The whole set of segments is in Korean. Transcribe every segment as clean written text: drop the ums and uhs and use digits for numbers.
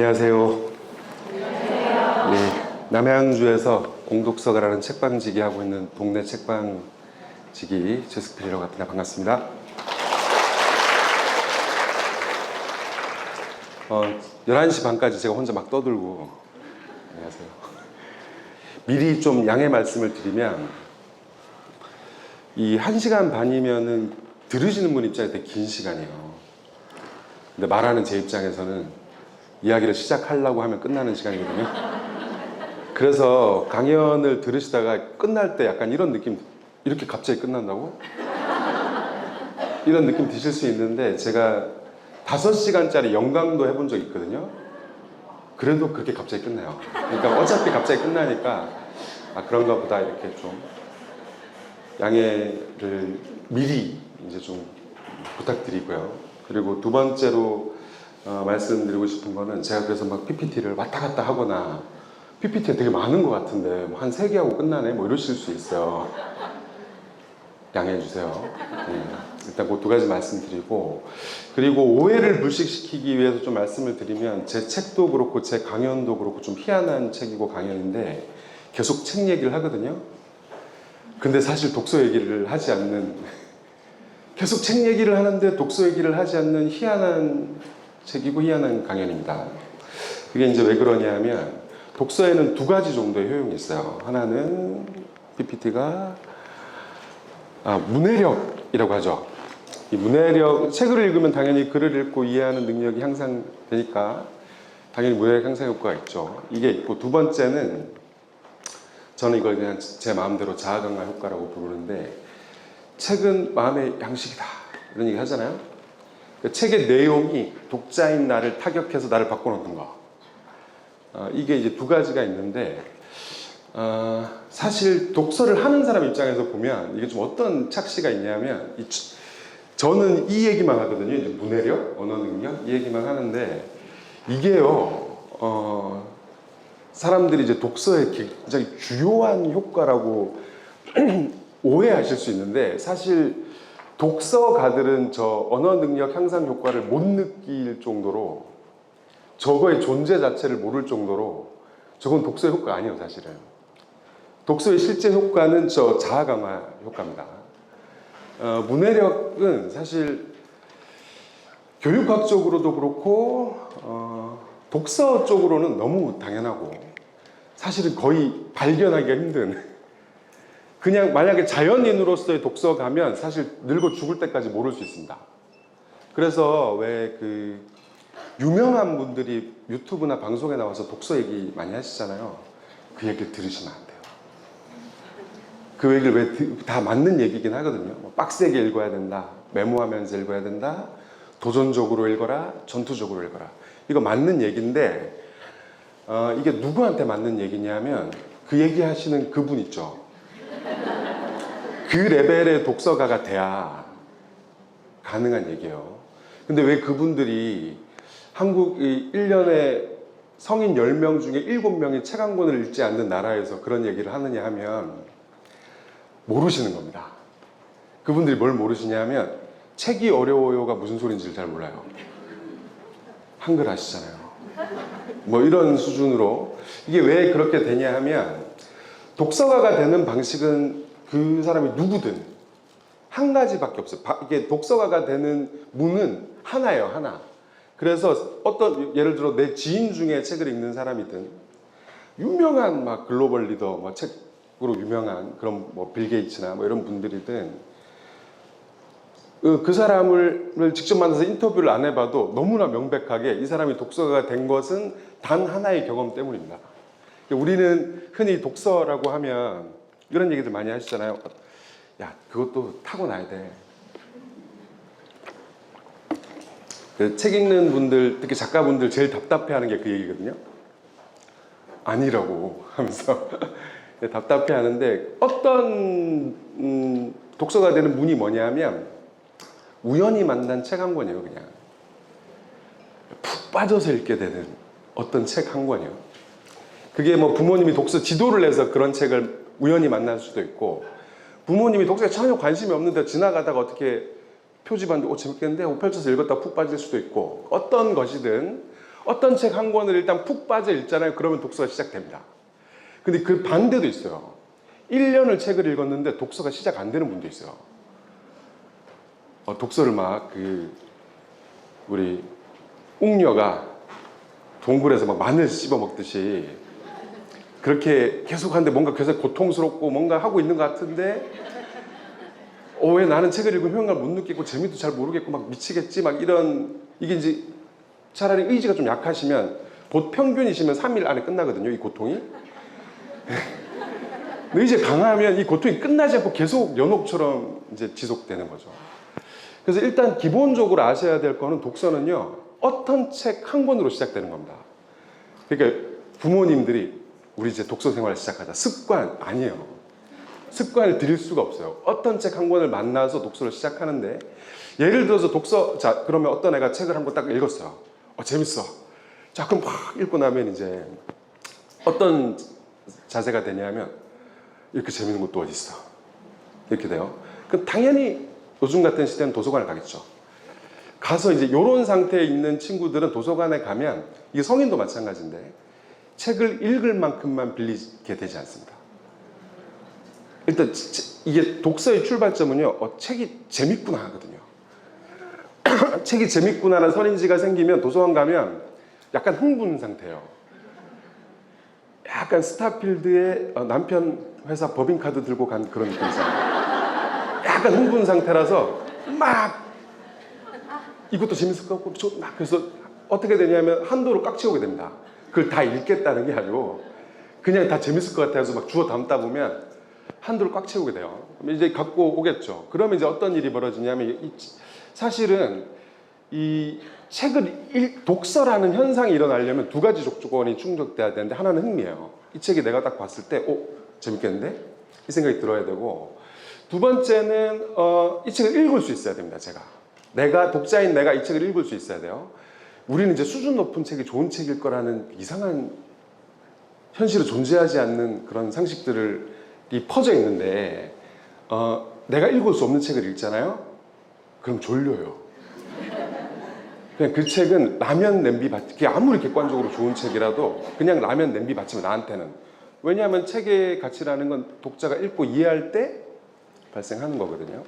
안녕하세요. 네, 남양주에서 공독서가라는 책방지기 하고 있는 동네 책방지기 제스필이라고 합니다. 반갑습니다. 11시 반까지 제가 혼자 막 떠들고, 안녕하세요. 미리 좀 양해 말씀을 드리면, 이 1시간 반이면은 들으시는 분 입장에 되게 긴 시간이에요. 근데 말하는 제 입장에서는 이야기를 시작하려고 하면 끝나는 시간이거든요. 그래서 강연을 들으시다가 끝날 때 약간 이런 느낌, 이렇게 갑자기 끝난다고? 이런 느낌 드실 수 있는데, 제가 5시간짜리 영광도 해본 적이 있거든요. 그래도 그렇게 갑자기 끝나요. 그러니까 어차피 갑자기 끝나니까 그런가 보다 이렇게 좀 양해를 미리 이제 좀 부탁드리고요. 그리고 두 번째로 말씀드리고 싶은 거는, 제가 그래서 막 PPT를 왔다 갔다 하거나, PPT가 되게 많은 것 같은데 뭐 한 3개 하고 끝나네 뭐 이러실 수 있어요. 양해해 주세요. 네. 일단 그 두 가지 말씀드리고, 그리고 오해를 불식시키기 위해서 좀 말씀을 드리면, 제 책도 그렇고 제 강연도 그렇고 좀 희한한 책이고 강연인데 계속 책 얘기를 하거든요. 근데 사실 독서 얘기를 하지 않는, 계속 책 얘기를 하는데 독서 얘기를 하지 않는 희한한 책이고 희한한 강연입니다. 그게 이제 왜 그러냐 하면, 독서에는 2가지 정도의 효용이 있어요. 하나는 PPT가 문해력이라고 하죠. 이 문해력, 책을 읽으면 당연히 글을 읽고 이해하는 능력이 향상되니까 당연히 문해력 향상 효과가 있죠. 이게 있고, 두 번째는 저는 이걸 그냥 제 마음대로 자아 강화 효과라고 부르는데, 책은 마음의 양식이다 이런 얘기 하잖아요. 책의 내용이 독자인 나를 타격해서 나를 바꿔놓는 거, 이게 이제 2가지가 있는데, 사실 독서를 하는 사람 입장에서 보면 이게 좀 어떤 착시가 있냐면, 저는 이 얘기만 하거든요. 이제 문해력, 언어 능력, 이 얘기만 하는데, 이게요, 사람들이 이제 독서의 굉장히 주요한 효과라고 오해하실 수 있는데, 사실 독서가들은 저 언어 능력 향상 효과를 못 느낄 정도로, 저거의 존재 자체를 모를 정도로, 저건 독서의 효과 아니에요. 사실은 독서의 실제 효과는 저 자아 강화 효과입니다. 문해력은 사실 교육학적으로도 그렇고 독서 쪽으로는 너무 당연하고, 사실은 거의 발견하기가 힘든, 그냥 만약에 자연인으로서의 독서 가면 사실 늙어 죽을 때까지 모를 수 있습니다. 그래서 왜 유명한 분들이 유튜브나 방송에 나와서 독서 얘기 많이 하시잖아요. 그 얘기를 들으시면 안 돼요. 그 얘기를 왜 다 맞는 얘기긴 하거든요. 빡세게 읽어야 된다, 메모하면서 읽어야 된다, 도전적으로 읽어라, 전투적으로 읽어라. 이거 맞는 얘기인데, 이게 누구한테 맞는 얘기냐면, 그 얘기 하시는 그분 있죠. 그 레벨의 독서가가 돼야 가능한 얘기예요. 근데 왜 그분들이 한국이 1년에 성인 10명 중에 7명이 책 한 권을 읽지 않는 나라에서 그런 얘기를 하느냐 하면, 모르시는 겁니다. 그분들이 뭘 모르시냐면, 책이 어려워요가 무슨 소린지를 잘 몰라요. 한글 아시잖아요. 뭐 이런 수준으로. 이게 왜 그렇게 되냐 하면, 독서가가 되는 방식은 그 사람이 누구든 한 가지밖에 없어요. 이게 독서가가 되는 문은 하나예요, 하나. 그래서 예를 들어 내 지인 중에 책을 읽는 사람이든, 유명한 막 글로벌 리더, 뭐 책으로 유명한 그런 뭐 빌 게이츠나 뭐 이런 분들이든, 그 사람을 직접 만나서 인터뷰를 안 해봐도 너무나 명백하게 이 사람이 독서가가 된 것은 단 하나의 경험 때문입니다. 우리는 흔히 독서라고 하면 이런 얘기들 많이 하시잖아요. 야, 그것도 타고나야 돼. 책 읽는 분들, 특히 작가분들 제일 답답해하는 게 그 얘기거든요. 아니라고 하면서 답답해하는데, 어떤 독서가 되는 문이 뭐냐면, 우연히 만난 책 한 권이에요. 그냥 푹 빠져서 읽게 되는 어떤 책 한 권이에요. 그게 뭐 부모님이 독서 지도를 해서 그런 책을 우연히 만날 수도 있고, 부모님이 독서에 전혀 관심이 없는데 지나가다가 어떻게 표지 봤는데 재밌겠는데 하고 펼쳐서 읽었다 푹 빠질 수도 있고, 어떤 것이든 어떤 책 한 권을 일단 푹 빠져 읽잖아요. 그러면 독서가 시작됩니다. 근데 그 반대도 있어요. 1년을 책을 읽었는데 독서가 시작 안 되는 분도 있어요. 독서를 막 우리 웅녀가 동굴에서 막 마늘 씹어 먹듯이 그렇게 계속 하는데 뭔가 계속 고통스럽고 뭔가 하고 있는 것 같은데 왜 나는 책을 읽으면 효능감을 못 느끼고 재미도 잘 모르겠고 막 미치겠지 막 이런 이게 이제 차라리 의지가 좀 약하시면 평균이시면 3일 안에 끝나거든요. 이 고통이. 의지가 강하면 이 고통이 끝나지 않고 계속 연옥처럼 이제 지속되는 거죠. 그래서 일단 기본적으로 아셔야 될 거는 독서는요. 어떤 책 한 권으로 시작되는 겁니다. 그러니까 부모님들이 우리 이제 독서 생활을 시작하자. 습관 아니에요. 습관을 들일 수가 없어요. 어떤 책 한 권을 만나서 독서를 시작하는데 예를 들어서 자 그러면 어떤 애가 책을 한 권 딱 읽었어요. 재밌어. 자 그럼 막 읽고 나면 이제 어떤 자세가 되냐면 이렇게 재밌는 것도 어디 있어. 이렇게 돼요. 그럼 당연히 요즘 같은 시대는 도서관을 가겠죠. 가서 이제 이런 상태에 있는 친구들은 도서관에 가면 이게 성인도 마찬가지인데 책을 읽을 만큼만 빌리게 되지 않습니다. 일단 이게 독서의 출발점은요. 책이 재밌구나 하거든요. 책이 재밌구나라는 선인지가 생기면 도서관 가면 약간 흥분 상태예요. 약간 스타필드의 남편 회사 법인카드 들고 간 그런 느낌 있어요. 약간 흥분 상태라서 막 이것도 재밌을 것 같고 막 그래서 어떻게 되냐면 한도로 꽉 채우게 됩니다. 그걸 다 읽겠다는 게 아니고 그냥 다 재밌을 것 같아서 막 주워 담다 보면 한도를 꽉 채우게 돼요. 그럼 이제 갖고 오겠죠. 그러면 이제 어떤 일이 벌어지냐면 사실은 이 독서라는 현상이 일어나려면 두 가지 조건이 충족돼야 되는데 하나는 흥미예요. 이 책이 내가 딱 봤을 때 재밌겠는데? 이 생각이 들어야 되고 두 번째는 이 책을 읽을 수 있어야 됩니다. 독자인 내가 이 책을 읽을 수 있어야 돼요. 우리는 이제 수준 높은 책이 좋은 책일 거라는 이상한 현실에 존재하지 않는 그런 상식들이 퍼져 있는데 내가 읽을 수 없는 책을 읽잖아요. 그럼 졸려요. 그냥 그 책은 라면 냄비 그게 아무리 객관적으로 좋은 책이라도 그냥 라면 냄비 받치면 나한테는. 왜냐하면 책의 가치라는 건 독자가 읽고 이해할 때 발생하는 거거든요.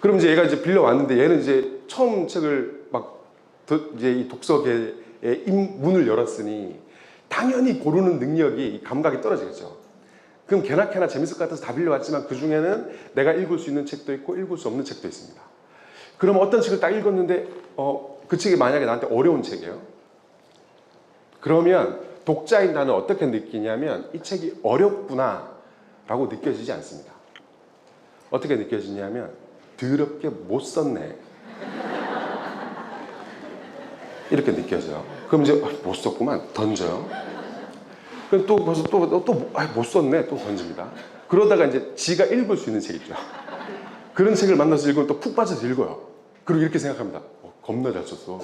그럼 이제 얘가 이제 빌려왔는데 얘는 이제 처음 책을 이제 이 독서계의 문을 열었으니 당연히 고르는 능력이, 감각이 떨어지겠죠. 그럼 개나 재밌을 것 같아서 다 빌려왔지만 그 중에는 내가 읽을 수 있는 책도 있고 읽을 수 없는 책도 있습니다. 그럼 어떤 책을 딱 읽었는데 그 책이 만약에 나한테 어려운 책이에요. 그러면 독자인 나는 어떻게 느끼냐면 이 책이 어렵구나 라고 느껴지지 않습니다. 어떻게 느껴지냐면 더럽게 못 썼네 이렇게 느껴져요. 그럼 이제 못 썼구만 던져요. 그럼 또 벌써 못 썼네 또 던집니다. 그러다가 이제 지가 읽을 수 있는 책 있죠. 그런 책을 만나서 읽으면 또 푹 빠져서 읽어요. 그리고 이렇게 생각합니다. 겁나 잘 썼어.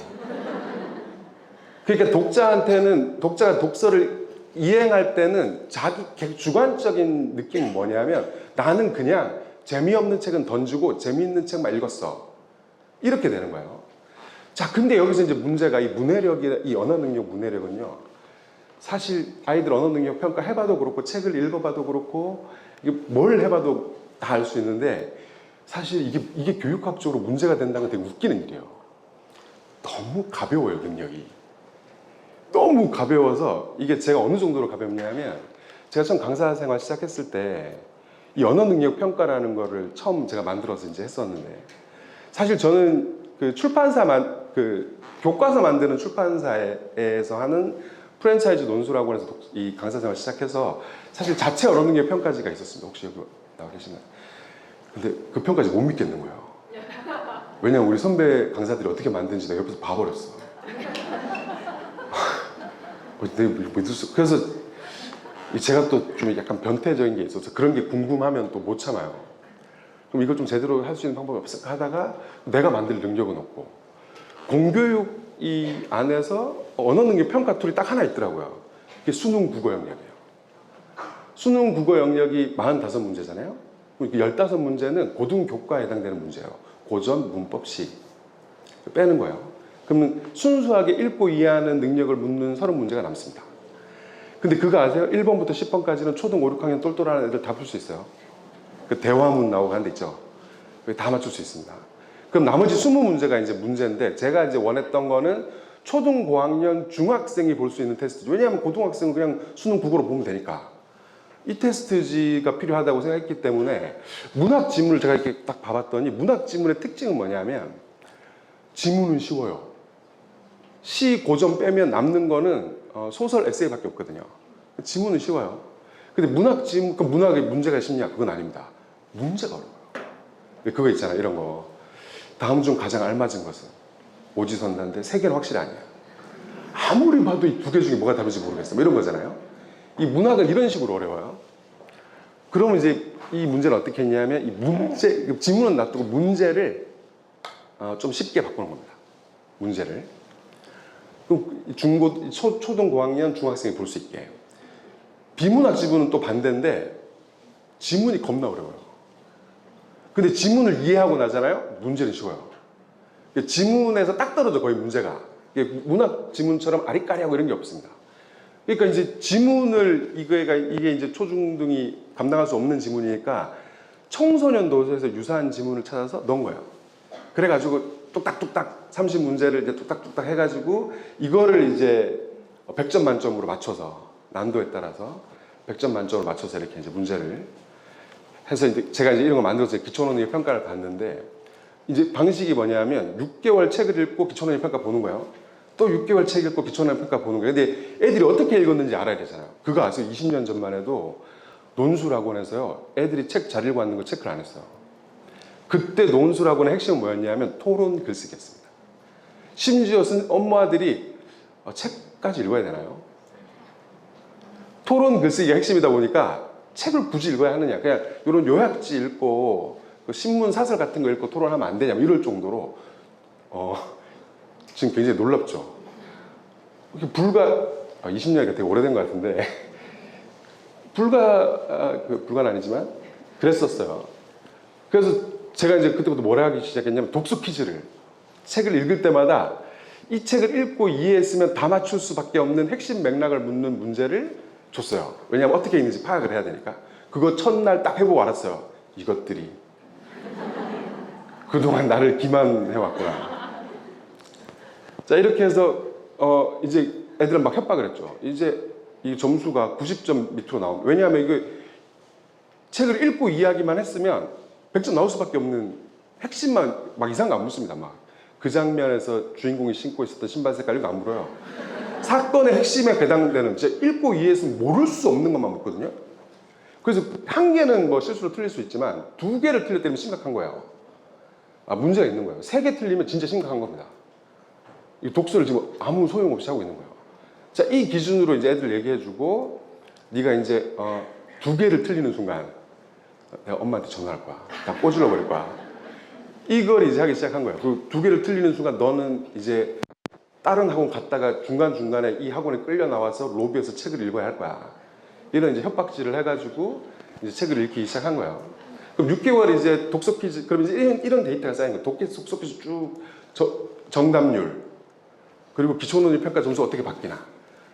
그러니까 독자가 독서를 이행할 때는 자기 주관적인 느낌은 뭐냐면 나는 그냥 재미없는 책은 던지고 재미있는 책만 읽었어. 이렇게 되는 거예요. 자, 근데 여기서 이제 문제가 이 언어 능력 문해력은요. 사실 아이들 언어 능력 평가 해봐도 그렇고 책을 읽어봐도 그렇고 뭘 해봐도 다 알 수 있는데 사실 이게 교육학적으로 문제가 된다는 건 되게 웃기는 일이에요. 너무 가벼워요, 능력이. 너무 가벼워서 이게 제가 어느 정도로 가볍냐면 제가 처음 강사 생활 시작했을 때 이 언어 능력 평가라는 거를 처음 제가 만들어서 이제 했었는데 사실 저는 그 교과서 만드는 출판사에서 하는 프랜차이즈 논술학원에서 이 강사 생활 시작해서 사실 자체 언어 능력 평가지가 있었습니다. 혹시 여기 나와 계시나요? 근데 그 평가지 못 믿겠는 거예요. 왜냐면 우리 선배 강사들이 어떻게 만드는지 내가 옆에서 봐버렸어. 그래서 제가 또 좀 약간 변태적인 게 있어서 그런 게 궁금하면 또 못 참아요. 그럼 이걸 좀 제대로 할 수 있는 방법이 없을까 하다가 내가 만들 능력은 없고 공교육 이 안에서 언어 능력 평가 툴이 딱 하나 있더라고요. 그게 수능 국어 영역이에요. 수능 국어 영역이 45문제잖아요. 그 15문제는 고등교과에 해당되는 문제예요. 고전, 문법, 시. 빼는 거예요. 그러면 순수하게 읽고 이해하는 능력을 묻는 서른 문제가 남습니다. 근데 그거 아세요? 1번부터 10번까지는 초등 5, 6학년 똘똘한 애들 다 풀 수 있어요. 그 대화문 나오고 하는 데 있죠. 다 맞출 수 있습니다. 그럼 나머지 20문제가 이제 문제인데, 제가 이제 원했던 거는 초등 고학년 중학생이 볼 수 있는 테스트죠. 왜냐하면 고등학생은 그냥 수능 국어로 보면 되니까. 이 테스트지가 필요하다고 생각했기 때문에 문학 지문을 제가 이렇게 딱 봐봤더니, 문학 지문의 특징은 뭐냐면 지문은 쉬워요. 시 고점 빼면 남는 거는 소설 에세이밖에 없거든요. 지문은 쉬워요. 근데 문학 지문, 그 문학의 문제가 쉽냐? 그건 아닙니다. 문제가 어려워요. 그거 있잖아요, 이런 거. 다음 중 가장 알맞은 것은 오지선다인데 세 개는 확실히 아니야. 아무리 봐도 이 두 개 중에 뭐가 답인지 모르겠어. 뭐 이런 거잖아요. 이 문학은 이런 식으로 어려워요. 그러면 이제 이 문제는 어떻게 했냐면, 이 문제, 지문은 놔두고 문제를 좀 쉽게 바꾸는 겁니다. 문제를. 그럼 초등 고학년 중학생이 볼 수 있게. 비문학 지문은 또 반대인데 지문이 겁나 어려워요. 근데 지문을 이해하고 나잖아요. 문제는 쉬워요. 지문에서 딱 떨어져, 거의 문제가. 문학 지문처럼 아리까리하고 이런 게 없습니다. 그러니까 이제 지문을, 이게 이제 초중등이 감당할 수 없는 지문이니까 청소년 도서에서 유사한 지문을 찾아서 넣은 거예요. 그래가지고 뚝딱뚝딱 30문제를 이제 뚝딱뚝딱 해가지고 이거를 이제 100점 만점으로 맞춰서, 난도에 따라서 100점 만점으로 맞춰서 이렇게 이제 문제를 해서, 이제 제가 이제 이런 거 만들어서 기초논의 평가를 봤는데, 이제 방식이 뭐냐면 6개월 책을 읽고 기초논의 평가 보는 거예요. 또 6개월 책 읽고 기초논의 평가 보는 거예요. 근데 애들이 어떻게 읽었는지 알아야 되잖아요. 그거 아세요? 20년 전만 해도 논술학원에서요, 애들이 책 잘 읽고 왔는 거 체크를 안 했어요. 그때 논술학원의 핵심은 뭐였냐면 토론 글쓰기였습니다. 심지어 엄마들이 책까지 읽어야 되나요? 토론 글쓰기가 핵심이다 보니까 책을 굳이 읽어야 하느냐, 그냥 이런 요약지 읽고 신문 사설 같은 거 읽고 토론하면 안 되냐, 이럴 정도로 지금 굉장히 놀랍죠. 불과 20년이 되게 오래된 것 같은데 불가는 아니지만 그랬었어요. 그래서 제가 이제 그때부터 뭐라 하기 시작했냐면, 독서 퀴즈를, 책을 읽을 때마다 이 책을 읽고 이해했으면 다 맞출 수밖에 없는 핵심 맥락을 묻는 문제를 줬어요. 왜냐하면 어떻게 있는지 파악을 해야 되니까. 그거 첫날 딱 해보고 알았어요. 이것들이 그동안 나를 기만해왔구나. 자, 이렇게 해서 이제 애들은 막 협박을 했죠. 이제 이 점수가 90점 밑으로 나오면, 왜냐하면 이거 책을 읽고 이해하기만 했으면 100점 나올 수밖에 없는 핵심만, 막 이상한 거 안 묻습니다. 막 그 장면에서 주인공이 신고 있었던 신발 색깔 이거 안 물어요. 사건의 핵심에 해당되는, 진짜 읽고 이해했으면 모를 수 없는 것만 묻거든요. 그래서 한 개는 뭐 실수로 틀릴 수 있지만 2개를 틀릴 때면 심각한 거예요. 문제가 있는 거예요. 3개 틀리면 진짜 심각한 겁니다. 이 독서를 지금 아무 소용없이 하고 있는 거예요. 자, 이 기준으로 이제 애들 얘기해주고, 네가 이제 2개를 틀리는 순간 내가 엄마한테 전화할 거야. 다 꼬질러 버릴 거야. 이걸 이제 하기 시작한 거예요. 그 2개를 틀리는 순간 너는 이제 다른 학원 갔다가 중간중간에 이 학원에 끌려 나와서 로비에서 책을 읽어야 할 거야. 이런 이제 협박질을 해가지고 이제 책을 읽기 시작한 거예요. 그럼 6개월 이제 독서 퀴즈, 그럼 이제 이런 데이터가 쌓인 거예요. 독서 퀴즈 쭉, 정답률, 그리고 기초논의 평가 점수 어떻게 바뀌나,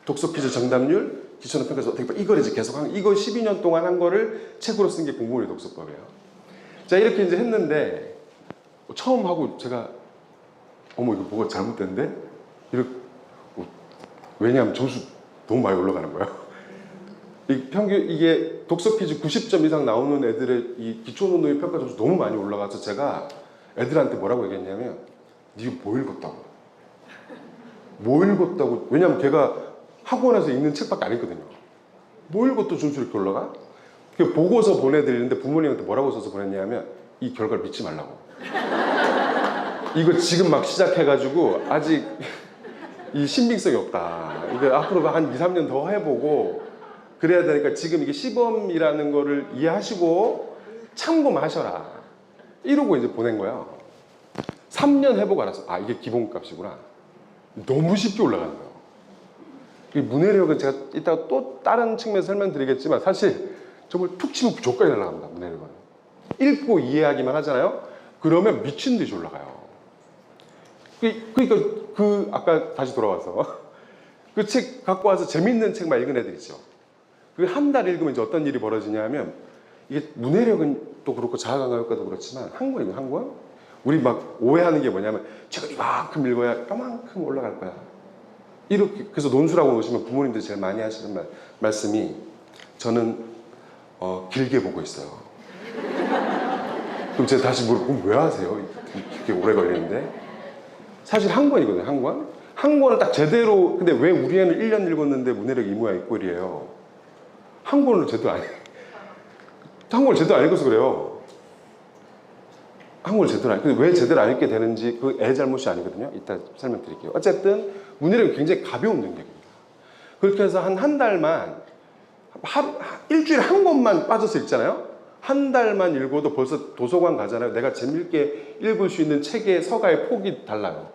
독서 퀴즈 정답률, 기초논의 평가 점수 어떻게 바뀌나, 이걸 이제 계속 한, 이거 12년 동안 한 거를 책으로 쓴 게 공무원의 독서법이에요. 자, 이렇게 이제 했는데, 처음 하고 제가 어머 이거 뭐가 잘못됐는데? 왜냐하면 점수 너무 많이 올라가는 거예요. 평균 이게 독서 퀴즈 90점 이상 나오는 애들의 이 기초논의 평가 점수 너무 많이 올라가서 제가 애들한테 뭐라고 얘기했냐면, 니가 뭐 읽었다고? 뭐 읽었다고? 왜냐하면 걔가 학원에서 읽는 책밖에 안 읽거든요. 뭐 읽었도 점수 이렇게 올라가? 보고서 보내드리는데 부모님한테 뭐라고 써서 보냈냐면, 이 결과를 믿지 말라고. 이거 지금 막 시작해가지고 아직 이 신빙성이 없다. 이거 앞으로 한 2, 3년 더 해보고 그래야 되니까 지금 이게 시범이라는 거를 이해하시고 참고만 하셔라. 이러고 이제 보낸 거예요. 3년 해보고 알았어. 이게 기본값이구나. 너무 쉽게 올라가는 거예요. 이 문해력은 제가 이따가 또 다른 측면에서 설명드리겠지만, 사실 정말 툭 치면 무조건 날아갑니다. 문해력은. 읽고 이해하기만 하잖아요. 그러면 미친 듯이 올라가요. 그러니까 아까 다시 돌아와서 그 책 갖고 와서 재밌는 책만 읽은 애들 있죠. 그 한 달 읽으면 이제 어떤 일이 벌어지냐면 이게 문해력은 또 그렇고 자아강화효과도 그렇지만 한 권이에요, 한 권. 우리 막 오해하는 게 뭐냐면 책을 이만큼 읽어야 이만큼 올라갈 거야. 이렇게 그래서 논술하고 오시면 부모님들이 제일 많이 하시는 말씀이 저는 길게 보고 있어요. 그럼 제가 다시 물어보면 왜 하세요? 이렇게 오래 걸리는데 사실 한 권이거든요. 한 권. 한 권을 딱 제대로 근데 왜 우리 애는 1년 읽었는데 문해력 이 모양 이 꼴이에요. 한 권을 제대로 한 권을 제대로 안 읽어서 그래요. 한 권을 제대로 안 읽고 왜 제대로 안 읽게 되는지 그 애 잘못이 아니거든요. 이따 설명드릴게요. 어쨌든 문해력이 굉장히 가벼운 능력입니다. 그렇게 해서 한 달만 일주일에 한 권만 빠져서 읽잖아요. 한 달만 읽어도 벌써 도서관 가잖아요. 내가 재밌게 읽을 수 있는 책의 서가의 폭이 달라요.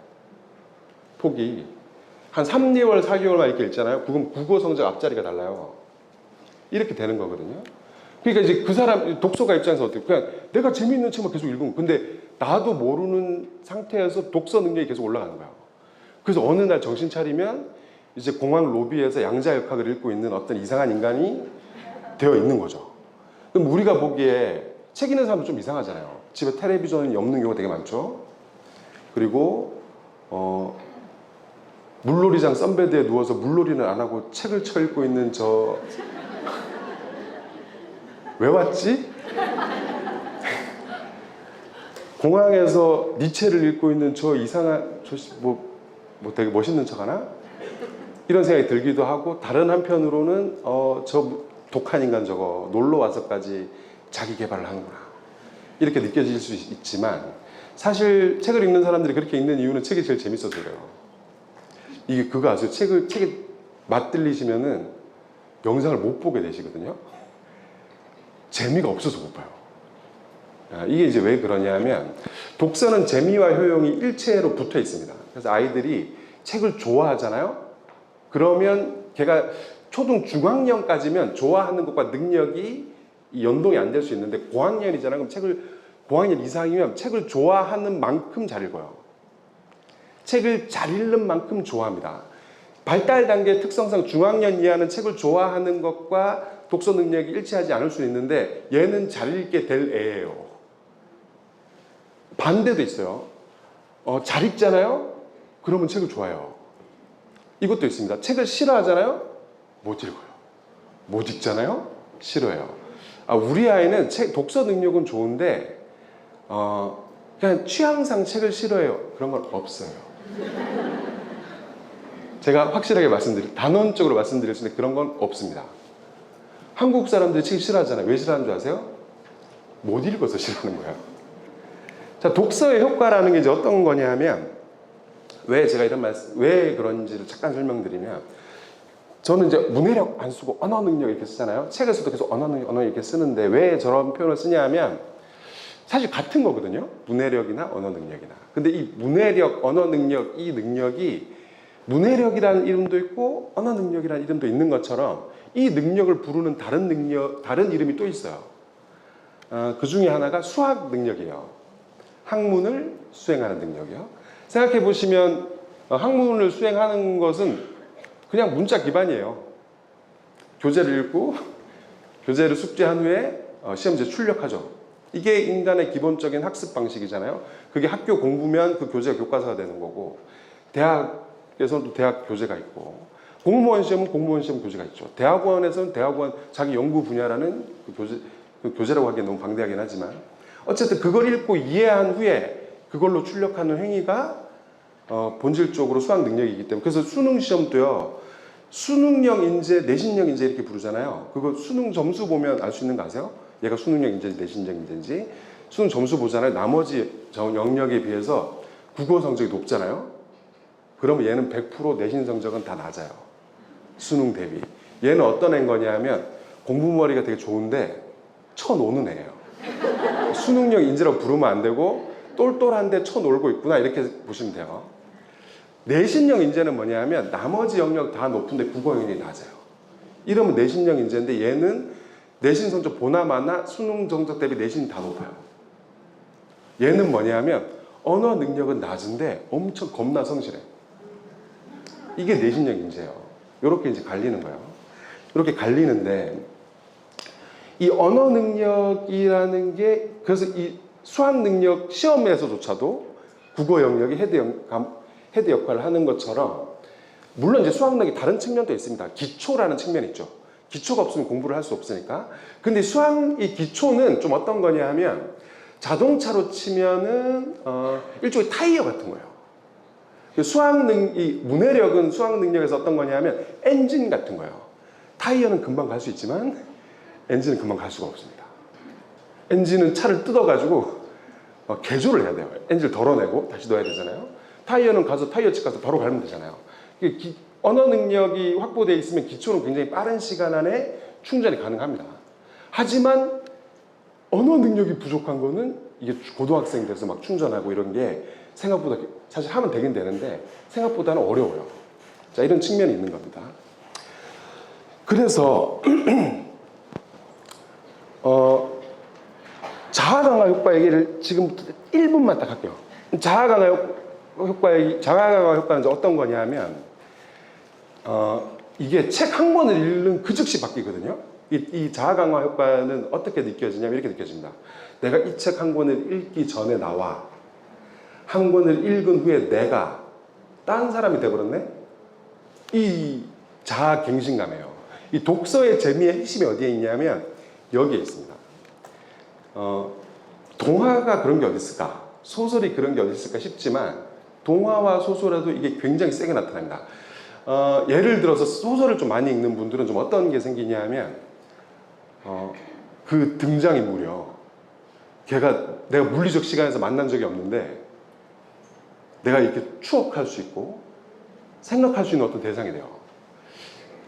폭이 한 3개월, 4개월만 이렇게 읽잖아요. 그건 국어 성적 앞자리가 달라요. 이렇게 되는 거거든요. 그러니까 이제 그 사람 독서가 입장에서 어떻게 그냥 내가 재미있는 책만 계속 읽으면 근데 나도 모르는 상태에서 독서 능력이 계속 올라가는 거예요. 그래서 어느 날 정신 차리면 이제 공항 로비에서 양자역학을 읽고 있는 어떤 이상한 인간이 되어 있는 거죠. 그럼 우리가 보기에 책 읽는 사람도 좀 이상하잖아요. 집에 텔레비전이 없는 경우가 되게 많죠. 그리고 물놀이장 썬베드에 누워서 물놀이는 안 하고 책을 쳐 읽고 있는 저 왜 왔지? 공항에서 니체를 읽고 있는 저 이상한 뭐 되게 멋있는 척 하나? 이런 생각이 들기도 하고 다른 한편으로는 저 독한 인간 저거 놀러 와서까지 자기 개발을 하는구나 이렇게 느껴질 수 있지만 사실 책을 읽는 사람들이 그렇게 읽는 이유는 책이 제일 재밌어서 그래요. 이게 그거 아세요? 책에 맛들리시면은 영상을 못 보게 되시거든요. 재미가 없어서 못 봐요. 이게 이제 왜 그러냐면 독서는 재미와 효용이 일체로 붙어 있습니다. 그래서 아이들이 책을 좋아하잖아요. 그러면 걔가 초등 중학년까지면 좋아하는 것과 능력이 연동이 안 될 수 있는데 고학년이잖아요. 그럼 고학년 이상이면 책을 좋아하는 만큼 잘 읽어요. 책을 잘 읽는 만큼 좋아합니다. 발달 단계 특성상 중학년 이하는 책을 좋아하는 것과 독서 능력이 일치하지 않을 수 있는데 얘는 잘 읽게 될 애예요. 반대도 있어요. 잘 읽잖아요? 그러면 책을 좋아해요. 이것도 있습니다. 책을 싫어하잖아요? 못 읽어요. 못 읽잖아요? 싫어해요. 우리 아이는 독서 능력은 좋은데 그냥 취향상 책을 싫어해요. 그런 건 없어요. 제가 확실하게 단언적으로 말씀드릴 수 있는데 그런 건 없습니다. 한국 사람들이 책 싫어하잖아요. 왜 싫어하는 줄 아세요? 못 읽어서 싫어하는 거예요. 자, 독서의 효과라는 게 이제 어떤 거냐면 왜 그런지를 잠깐 설명드리면 저는 이제 문해력 안 쓰고 언어 능력 이렇게 쓰잖아요. 책에서도 계속 언어 이렇게 쓰는데 왜 저런 표현을 쓰냐면 사실 같은 거거든요. 문해력이나 언어 능력이나. 근데 이 문해력, 언어 능력, 이 능력이 문해력이라는 이름도 있고 언어 능력이라는 이름도 있는 것처럼 이 능력을 부르는 다른 이름이 또 있어요. 그 중에 하나가 수학 능력이에요. 학문을 수행하는 능력이요. 생각해 보시면 학문을 수행하는 것은 그냥 문자 기반이에요. 교재를 읽고 교재를 숙지한 후에 시험지에 출력하죠. 이게 인간의 기본적인 학습 방식이잖아요. 그게 학교 공부면 그 교재가 교과서가 되는 거고 대학에서는 대학 교재가 있고 공무원 시험은 공무원 시험 교재가 있죠. 대학원에서는 대학원 자기 연구 분야라는 그 교재라고 하기엔 너무 방대하긴 하지만 어쨌든 그걸 읽고 이해한 후에 그걸로 출력하는 행위가 본질적으로 수학 능력이기 때문에 그래서 수능 시험도요. 수능형 인재, 내신형 인재 이렇게 부르잖아요. 그거 수능 점수 보면 알 수 있는 거 아세요? 얘가 수능형 인재인지 내신형 인재인지 수능 점수 보잖아요. 나머지 영역에 비해서 국어 성적이 높잖아요. 그러면 얘는 100% 내신 성적은 다 낮아요. 수능 대비. 얘는 어떤 애인 거냐면 공부머리가 되게 좋은데 쳐노는 애예요. 수능형 인재라고 부르면 안 되고 똘똘한데 쳐놀고 있구나 이렇게 보시면 돼요. 내신형 인재는 뭐냐면 나머지 영역 다 높은데 국어 영역이 낮아요. 이러면 내신형 인재인데 얘는 내신 성적 보나마나 수능 성적 대비 내신이 다 높아요. 얘는 뭐냐면 언어 능력은 낮은데 엄청 겁나 성실해. 이게 내신력 인재예요. 이렇게 이제 갈리는 거예요. 이렇게 갈리는데 이 언어 능력이라는 게 그래서 이 수학 능력 시험에서조차도 국어 영역이 헤드 역할을 하는 것처럼 물론 이제 수학 능력이 다른 측면도 있습니다. 기초라는 측면이 있죠. 기초가 없으면 공부를 할 수 없으니까. 근데 수학 이 기초는 좀 어떤 거냐 하면 자동차로 치면은 일종의 타이어 같은 거예요. 이 문해력은 수학 능력에서 어떤 거냐면 엔진 같은 거예요. 타이어는 금방 갈 수 있지만 엔진은 금방 갈 수가 없습니다. 엔진은 차를 뜯어가지고 개조를 해야 돼요. 엔진을 덜어내고 다시 넣어야 되잖아요. 타이어는 가서 타이어집 가서 바로 갈면 되잖아요. 언어 능력이 확보되어 있으면 기초는 굉장히 빠른 시간 안에 충전이 가능합니다. 하지만 언어 능력이 부족한 거는 이게 고등학생 돼서 막 충전하고 이런 게 생각보다 사실 하면 되긴 되는데 생각보다는 어려워요. 자, 이런 측면이 있는 겁니다. 그래서 자아 강화 효과 얘기를 지금부터 1분만 딱 할게요. 자아 강화 효과는 어떤 거냐면 이게 책 한 권을 읽는 그 즉시 바뀌거든요. 이 자아 강화 효과는 어떻게 느껴지냐면 이렇게 느껴집니다. 내가 이 책 한 권을 읽기 전에 나와 한 권을 읽은 후에 내가 딴 사람이 돼버렸네? 이 자아 갱신감이에요. 이 독서의 재미의 핵심이 어디에 있냐면 여기에 있습니다. 동화가 그런 게 어디 있을까? 소설이 그런 게 어디 있을까 싶지만 동화와 소설에도 이게 굉장히 세게 나타납니다. 예를 들어서 소설을 좀 많이 읽는 분들은 좀 어떤 게 생기냐 하면 그 등장인물이요. 내가 물리적 시간에서 만난 적이 없는데 내가 이렇게 추억할 수 있고 생각할 수 있는 어떤 대상이 돼요.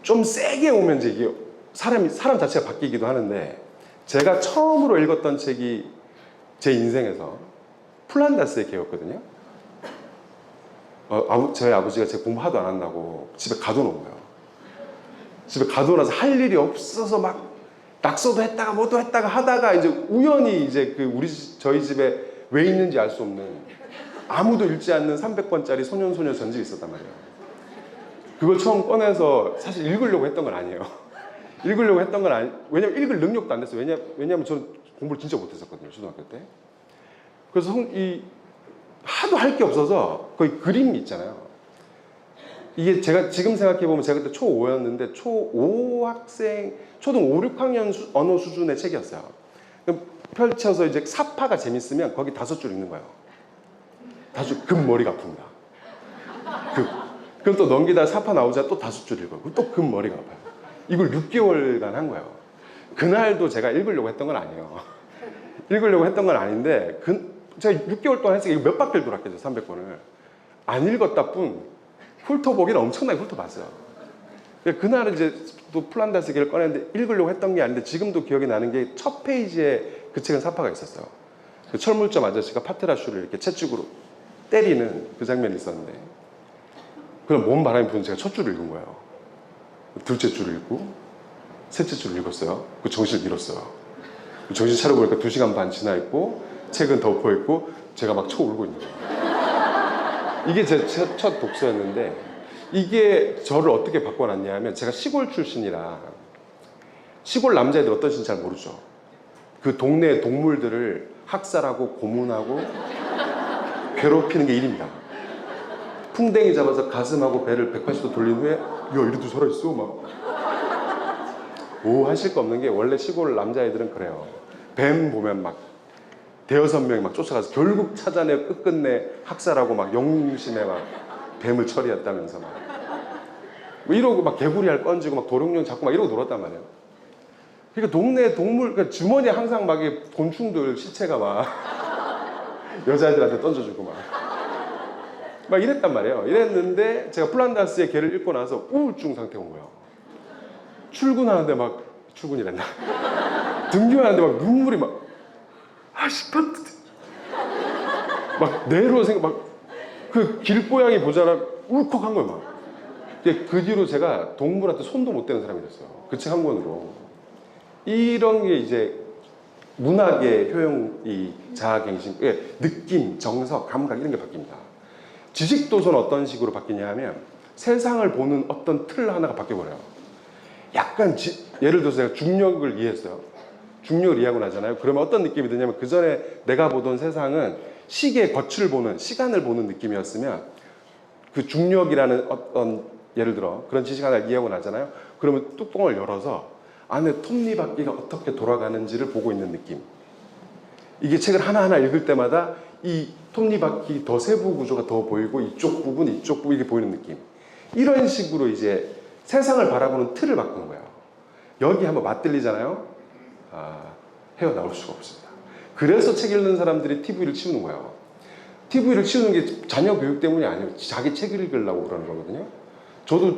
좀 세게 오면 이제 이게 사람 자체가 바뀌기도 하는데 제가 처음으로 읽었던 책이 제 인생에서 플란다스의 개였거든요. 저희 아버지가 제 공부 하도 안 한다고 집에 가둬놓은 거예요. 집에 가둬놔서 할 일이 없어서 막 낙서도 했다가 뭐도 했다가 하다가 이제 우연히 이제 저희 집에 왜 있는지 알 수 없는 아무도 읽지 않는 300권짜리 소년소녀 전집이 있었단 말이에요. 그걸 처음 꺼내서 사실 읽으려고 했던 건 아니에요. 왜냐면 읽을 능력도 안 됐어요. 왜냐면 저는 공부를 진짜 못했었거든요. 초등학교 때. 그래서 하도 할 게 없어서 거의 그림이 있잖아요. 이게 제가 지금 생각해보면 제가 그때 초5였는데 초등 5, 6학년 언어 수준의 책이었어요. 펼쳐서 이제 사파가 재밌으면 거기 5줄 읽는 거예요. 5줄, 급 머리가 아픕니다. 그럼 또 넘기다 사파 나오자 또 5줄 읽어요. 또 급 머리가 아파요. 이걸 6개월간 한 거예요. 그날도 제가 읽으려고 했던 건 아니에요. 읽으려고 했던 건 아닌데 제가 6개월 동안 했으니까 몇 바퀴를 돌았겠죠. 300권을. 안 읽었다 뿐 훑어보기는 엄청나게 훑어봤어요. 그날은 이제 또 플란다스 개를 꺼냈는데 읽으려고 했던 게 아닌데 지금도 기억이 나는 게 첫 페이지에 그 책은 사파가 있었어요. 그 철물점 아저씨가 파테라슈를 이렇게 채찍으로 때리는 그 장면이 있었는데 그럼 몸 바람이 부는 제가 첫 줄을 읽은 거예요. 둘째 줄을 읽고 셋째 줄을 읽었어요. 그 정신을 잃었어요. 정신 차려보니까 2시간 반 지나 있고 책은 덮어 있고 제가 막 쳐울고 있는 거예요. 이게 제 첫 독서였는데 이게 저를 어떻게 바꿔놨냐 하면 제가 시골 출신이라 시골 남자애들 어떤지 잘 모르죠. 그 동네 동물들을 학살하고 고문하고 괴롭히는 게 일입니다. 풍뎅이 잡아서 가슴하고 배를 180도 돌린 후에 야 이래도 살아있어 막 뭐 하실 거 없는 게 원래 시골 남자애들은 그래요. 뱀 보면 막 대여섯 명이 막 쫓아가서 결국 찾아내 끝끝내 학살하고 막 영웅심에 막 뱀을 처리했다면서 막 뭐 이러고 막 개구리알 건지고 막 도롱뇽 잡고 막 이러고 놀았단 말이에요. 그러니까 동네 동물 그러니까 주머니에 항상 막 곤충들 시체가 막 여자애들한테 던져주고 막 이랬단 말이에요. 이랬는데 제가 플란다스의 개를 읽고 나서 우울증 상태가 온 거예요. 출근하는데 막 출근이란다. 등교하는데 막 눈물이 막 내로 생각 그 길고양이 보자라 울컥한 거예요 막. 그 뒤로 제가 동물한테 손도 못 대는 사람이 됐어요. 그 책 한 권으로. 이런 게 이제 문학의 효용이 자아갱신, 느낌, 정서, 감각 이런 게 바뀝니다. 지식도서는 어떤 식으로 바뀌냐 하면 세상을 보는 어떤 틀 하나가 바뀌어버려요. 약간 예를 들어서 제가 중력을 이해했어요. 중력을 이해하고 나잖아요. 그러면 어떤 느낌이 드냐면 그 전에 내가 보던 세상은 시계의 거치를 보는, 시간을 보는 느낌이었으면 그 중력이라는 어떤 예를 들어 그런 지식 하나 이해하고 나잖아요. 그러면 뚜껑을 열어서 안에 톱니바퀴가 어떻게 돌아가는지를 보고 있는 느낌. 이게 책을 하나하나 읽을 때마다 이 톱니바퀴 더 세부 구조가 더 보이고 이쪽 부분 이렇게 보이는 느낌. 이런 식으로 이제 세상을 바라보는 틀을 바꾸는 거예요. 여기 한번 맞들리잖아요. 헤어나올 수가 없습니다. 그래서 책 읽는 사람들이 TV를 치우는 거예요. TV를 치우는 게 자녀 교육 때문이 아니에요. 자기 책 읽으려고 그러는 거거든요. 저도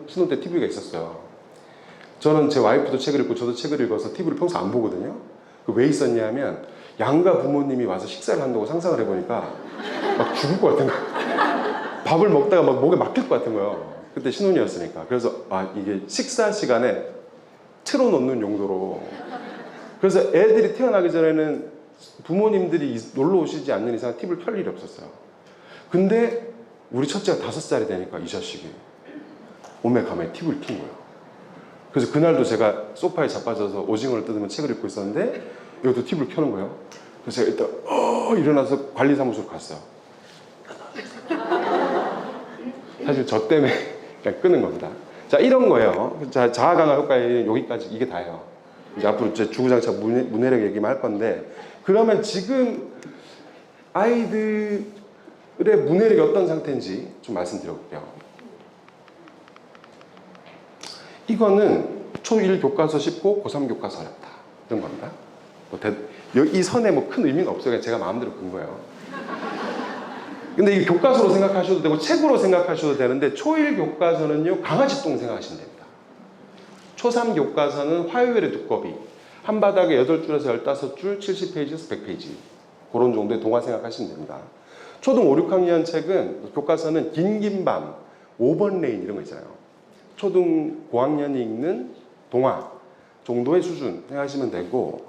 신혼 때 TV가 있었어요. 저는 제 와이프도 책을 읽고 저도 책을 읽어서 TV를 평소 안 보거든요. 왜 있었냐면 양가 부모님이 와서 식사를 한다고 상상을 해보니까 막 죽을 것 같은 거예요. 밥을 먹다가 막 목에 막힐 것 같은 거예요. 그때 신혼이었으니까. 그래서 이게 식사 시간에 틀어놓는 용도로. 그래서 애들이 태어나기 전에는 부모님들이 놀러 오시지 않는 이상 TV를 켤 일이 없었어요. 근데 우리 첫째가 5살이 되니까 이 자식이 오메 가메 TV를 킨 거예요. 그래서 그날도 제가 소파에 자빠져서 오징어를 뜯으면 책을 읽고 있었는데 이것도 TV를 켜는 거예요. 그래서 제가 일단 일어나서 관리사무소로 갔어요. 사실 저 때문에 그냥 끄는 겁니다. 자, 이런 거예요. 자, 자아 강화 효과에 여기까지 이게 다예요. 이제 앞으로 제 주구장창 문해력 얘기만 할 건데, 그러면 지금 아이들의 문해력이 어떤 상태인지 좀 말씀드려볼게요. 이거는 초1 교과서 쉽고 고3 교과서 어렵다. 이런 겁니다. 이 선에 큰 의미는 없어요. 그냥 제가 마음대로 근 거예요. 근데 이게 교과서로 생각하셔도 되고 책으로 생각하셔도 되는데 초1 교과서는요, 강아지똥 생각하시면 됩니다. 초3 교과서는 화요일의 두꺼비, 한 바닥에 8줄에서 15줄, 70페이지에서 100페이지 그런 정도의 동화 생각하시면 됩니다. 초등 5, 6학년 책은 교과서는 긴 밤, 5번 레인 이런 거 있잖아요. 초등 고학년이 읽는 동화 정도의 수준 생각하시면 되고,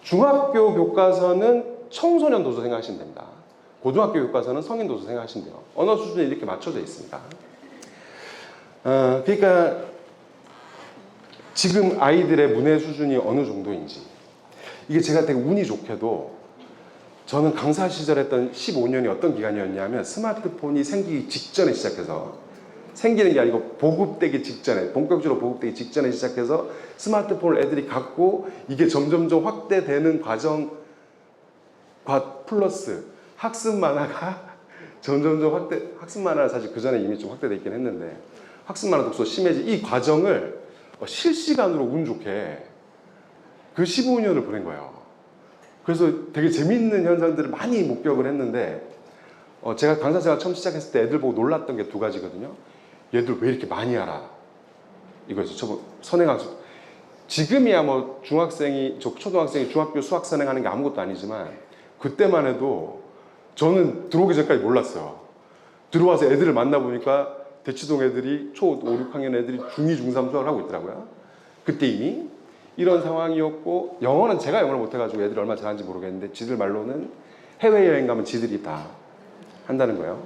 중학교 교과서는 청소년 도서 생각하시면 됩니다. 고등학교 교과서는 성인 도서 생각하시면 돼요. 언어 수준이 이렇게 맞춰져 있습니다. 그러니까 지금 아이들의 문해 수준이 어느 정도인지, 이게 제가 되게 운이 좋게도 저는 강사 시절 했던 15년이 어떤 기간이었냐면 스마트폰이 생기기 직전에 시작해서, 생기는 게 아니고 보급되기 직전에, 본격적으로 보급되기 직전에 시작해서 스마트폰을 애들이 갖고 이게 점점점 확대되는 과정과 플러스 학습 만화가 점점점 학습 만화는 사실 그 전에 이미 좀 확대되어 있긴 했는데 학습 만화 독서 심해지, 이 과정을 실시간으로 운 좋게 그 15년을 보낸 거예요. 그래서 되게 재미있는 현상들을 많이 목격을 했는데, 제가 강사 생활 처음 시작했을 때 애들 보고 놀랐던 게 2가지거든요. 얘들 왜 이렇게 많이 알아? 이거였어. 선행학습. 지금이야 뭐 초등학생이 중학교 수학 선행하는 게 아무것도 아니지만 그때만 해도 저는 들어오기 전까지 몰랐어요. 들어와서 애들을 만나보니까 대치동 애들이 초 5, 6학년 애들이 중2, 중3 수학을 하고 있더라고요. 그때 이미 이런 상황이었고, 영어는 제가 영어를 못해가지고 애들이 얼마나 잘하는지 모르겠는데 지들 말로는 해외여행 가면 지들이 다 한다는 거예요.